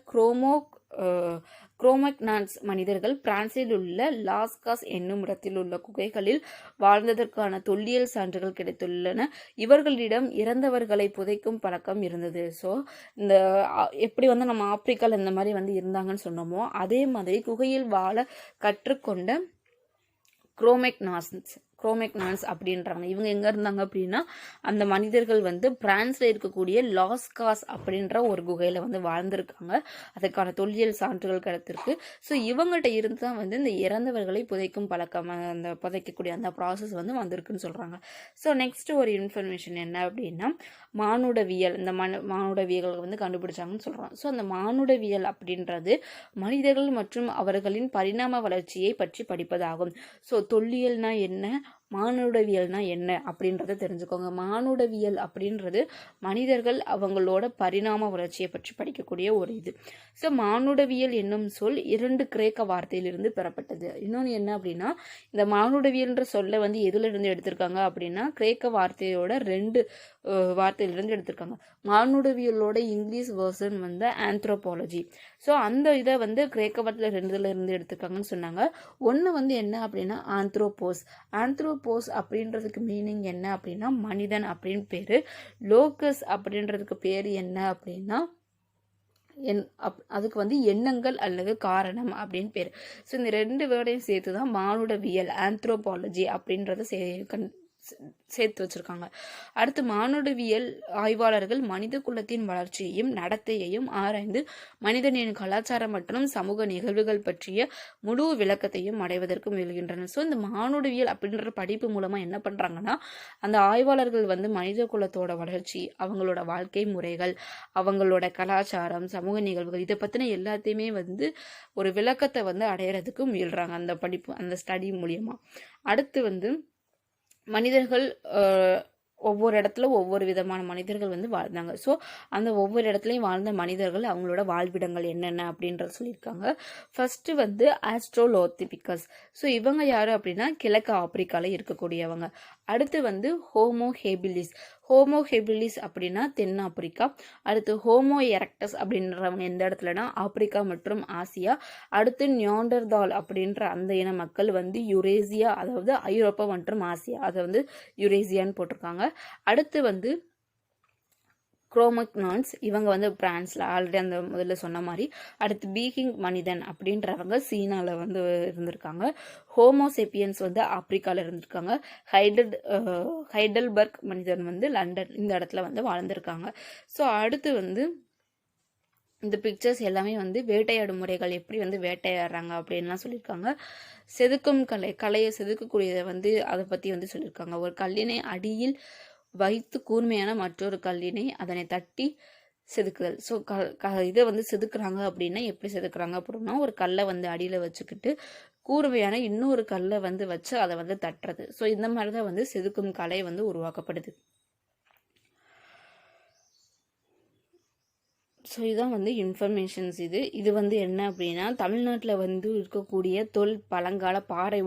குரோமக்னான்ஸ் மனிதர்கள் பிரான்சில் உள்ள லாஸ்காஸ் என்னும் இடத்தில் உள்ள குகைகளில் வாழ்ந்ததற்கான தொல்லியல் சான்றுகள் கிடைத்துள்ளன. இவர்களிடம் இறந்தவர்களை புதைக்கும் பழக்கம் இருந்தது. ஸோ இந்த எப்படி வந்து நம்ம ஆப்பிரிக்காவில் இந்த மாதிரி வந்து இருந்தாங்கன்னு சொன்னோமோ அதே மாதிரி குகையில் வாழ கற்றுக்கொண்ட குரோமக்னான்ஸ் அப்படின்றாங்க. இவங்க எங்கே இருந்தாங்க அப்படின்னா அந்த மனிதர்கள் வந்து பிரான்ஸில் இருக்கக்கூடிய லாஸ்காஸ் அப்படின்ற ஒரு குகையில் வந்து வாழ்ந்திருக்காங்க. அதுக்கான தொல்லியல் சான்றுகள் கிடைத்திருக்கு. ஸோ இவங்கள்ட்ட இருந்து தான் வந்து இந்த இறந்தவர்களை புதைக்கும் பழக்கம், அந்த புதைக்கக்கூடிய அந்த ப்ராசஸ் வந்து வந்திருக்குன்னு சொல்கிறாங்க. ஸோ நெக்ஸ்ட் ஒரு இன்ஃபர்மேஷன் என்ன அப்படின்னா மானுடவியல். இந்த மானுடவியல் வந்து கண்டுபிடிச்சாங்கன்னு சொல்கிறோம். ஸோ அந்த மானுடவியல் அப்படின்றது மனிதர்கள் மற்றும் அவர்களின் பரிணாம வளர்ச்சியை பற்றி படிப்பதாகும். ஸோ தொல்லியல்னா என்ன, மானுடவியல்னா என்ன அப்படின்றத தெரிஞ்சுக்கோங்க. மானுடவியல் அப்படின்றது மனிதர்கள் அவங்களோட பரிணாம வளர்ச்சியை பற்றி படிக்கக்கூடிய ஒரு இது. ஸோ மானுடவியல் என்னும் சொல் 2 கிரேக்க வார்த்தையிலிருந்து பெறப்பட்டது. இன்னொன்று என்ன அப்படின்னா இந்த மானுடவியல்ன்ற சொல்ல வந்து எதுலேருந்து எடுத்திருக்காங்க அப்படின்னா கிரேக்க வார்த்தையோட 2 வார்த்தையிலிருந்து எடுத்திருக்காங்க. மானுடவியலோட இங்கிலீஷ் வேர்ஷன் வந்து ஆந்த்ரோபாலஜி. ஸோ அந்த இதை வந்து கிரேக்க வார்த்தையில் 2 இருந்து எடுத்திருக்காங்கன்னு சொன்னாங்க. ஒன்று வந்து என்ன அப்படின்னா ஆந்த்ரோபோஸ் அப்படின்றதுக்கு மீனிங் என்ன அப்படின்னா மனிதன் அப்படின்னு பேரு. லோகஸ் அப்படின்றதுக்கு பேர் என்ன அப்படின்னா அதுக்கு வந்து எண்ணங்கள் அல்லது காரணம் அப்படின்னு பேர். ஸோ இந்த 2 வேர்டையும் சேர்த்து தான் மானுடவியல் ஆந்த்ரோபாலஜி அப்படின்றத சேர்த்து வச்சிருக்காங்க. அடுத்து மானுடவியல் ஆய்வாளர்கள் மனித குலத்தின் வளர்ச்சியையும் நடத்தையையும் ஆராய்ந்து மனிதனின் கலாச்சாரம் மற்றும் சமூக நிகழ்வுகள் பற்றிய முழு விளக்கத்தையும் அடைவதற்கு முயல்கின்றனர். ஸோ இந்த மானுடவியல் அப்படின்ற படிப்பு மூலமா என்ன பண்றாங்கன்னா, அந்த ஆய்வாளர்கள் வந்து மனித குலத்தோட வளர்ச்சி, அவங்களோட வாழ்க்கை முறைகள், அவங்களோட கலாச்சாரம், சமூக நிகழ்வுகள் இதை பத்தின எல்லாத்தையுமே வந்து ஒரு விளக்கத்தை வந்து அடையிறதுக்கு முயல்றாங்க அந்த படிப்பு, அந்த ஸ்டடி மூலியமா. அடுத்து வந்து மனிதர்கள் ஒவ்வொரு இடத்துல ஒவ்வொரு விதமான மனிதர்கள் வந்து வாழ்ந்தாங்க. ஸோ அந்த ஒவ்வொரு இடத்துலையும் வாழ்ந்த மனிதர்கள் அவங்களோட வாழ்விடங்கள் என்னென்ன அப்படின்றத சொல்லியிருக்காங்க. ஃபர்ஸ்ட் வந்து ஆஸ்ட்ரோலோத்திபிகஸ். ஸோ இவங்க யாரு அப்படின்னா கிழக்கு ஆப்பிரிக்கால இருக்கக்கூடியவங்க. அடுத்து வந்து ஹோமோ ஹேபிலிஸ். ஹோமோ ஹேபிலிஸ் அப்படின்னா தென் ஆப்பிரிக்கா. அடுத்து ஹோமோ எரக்டஸ் அப்படின்றவங்க எந்த இடத்துலனா ஆப்பிரிக்கா மற்றும் ஆசியா. அடுத்து நியாண்டர்தால் அப்படின்ற அந்த இன மக்கள் வந்து யுரேசியா, அதாவது ஐரோப்பா மற்றும் ஆசியா, அதை வந்து யுரேசியான்னு போட்டிருக்காங்க. அடுத்து வந்து குரோமக்னான்ஸ், இவங்க வந்து பிரான்ஸ்ல ஆல்ரெடி அந்த முதல்ல சொன்ன மாதிரி. அடுத்து பீகிங் மனிதன் அப்படின்றவங்க சீனால வந்து இருந்திருக்காங்க. ஹோமோசெப்பியன்ஸ் வந்து ஆப்பிரிக்கால இருந்திருக்காங்க. ஹைடல்பர்க் மனிதன் வந்து லண்டன் இந்த இடத்துல வந்து வாழ்ந்திருக்காங்க. ஸோ அடுத்து வந்து இந்த பிக்சர்ஸ் எல்லாமே வந்து வேட்டையாடும் முறைகள் எப்படி வந்து வேட்டையாடுறாங்க அப்படின்லாம் சொல்லியிருக்காங்க. செதுக்கும் கலையை செதுக்கக்கூடியதை வந்து அதை பற்றி வந்து சொல்லியிருக்காங்க. ஒரு கல்லினை அடியில் வைத்து கூர்மையான மற்றொரு கல்லினை அதனை தட்டி செதுக்குதல். ஸோ இதை வந்து செதுக்குறாங்க அப்படின்னா எப்படி செதுக்குறாங்க அப்படின்னா, ஒரு கல்லை வந்து அடியில் வச்சுக்கிட்டு கூர்மையான இன்னொரு கல்லை வந்து வச்சு அதை வந்து தட்டுறது. ஸோ இந்த மாதிரி தான் வந்து செதுக்கும் கலை வந்து உருவாக்கப்படுது. ஸோ இதுதான் வந்து இன்ஃபர்மேஷன்ஸ். இது வந்து என்ன அப்படின்னா, தமிழ்நாட்டில் வந்து இருக்கக்கூடிய பழங்கால பாறை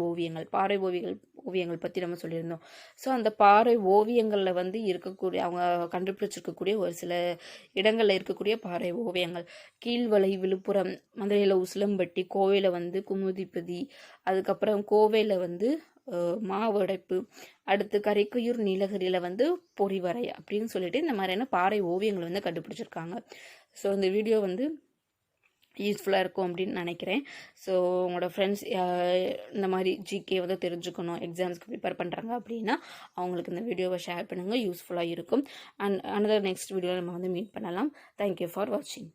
ஓவியங்கள் பற்றி நம்ம சொல்லியிருந்தோம். ஸோ அந்த பாறை ஓவியங்களில் வந்து இருக்கக்கூடிய அவங்க கண்டுபிடிச்சிருக்கக்கூடிய ஒரு சில இடங்களில் இருக்கக்கூடிய பாறை ஓவியங்கள், கீழ்வளை, விழுப்புரம், மதுரையில் உசிலம்பட்டி, கோவையில் வந்து குமுதிப்பதி, அதுக்கப்புறம் கோவையில் வந்து மாவடைப்பு, அடுத்து கரைக்கையூர், நீலகிரியில் வந்து பொறிவரை அப்படின்னு சொல்லிட்டு இந்த மாதிரியான பாறை ஓவியங்கள் வந்து கண்டுபிடிச்சிருக்காங்க. ஸோ இந்த வீடியோ வந்து யூஸ்ஃபுல்லாக இருக்கும் அப்படின்னு நினைக்கிறேன். ஸோ உங்களோட ஃப்ரெண்ட்ஸ் இந்த மாதிரி ஜிகே வந்து தெரிஞ்சுக்கணும், எக்ஸாம்ஸ்க்கு ப்ரிப்பேர் பண்ணுறாங்க அப்படின்னா அவங்களுக்கு இந்த வீடியோவை ஷேர் பண்ணுங்கள், யூஸ்ஃபுல்லாக இருக்கும். அண்ட் அனதர் நெக்ஸ்ட் வீடியோவில் நம்ம வந்து மீட் பண்ணலாம். தேங்க்யூ ஃபார் வாட்சிங்.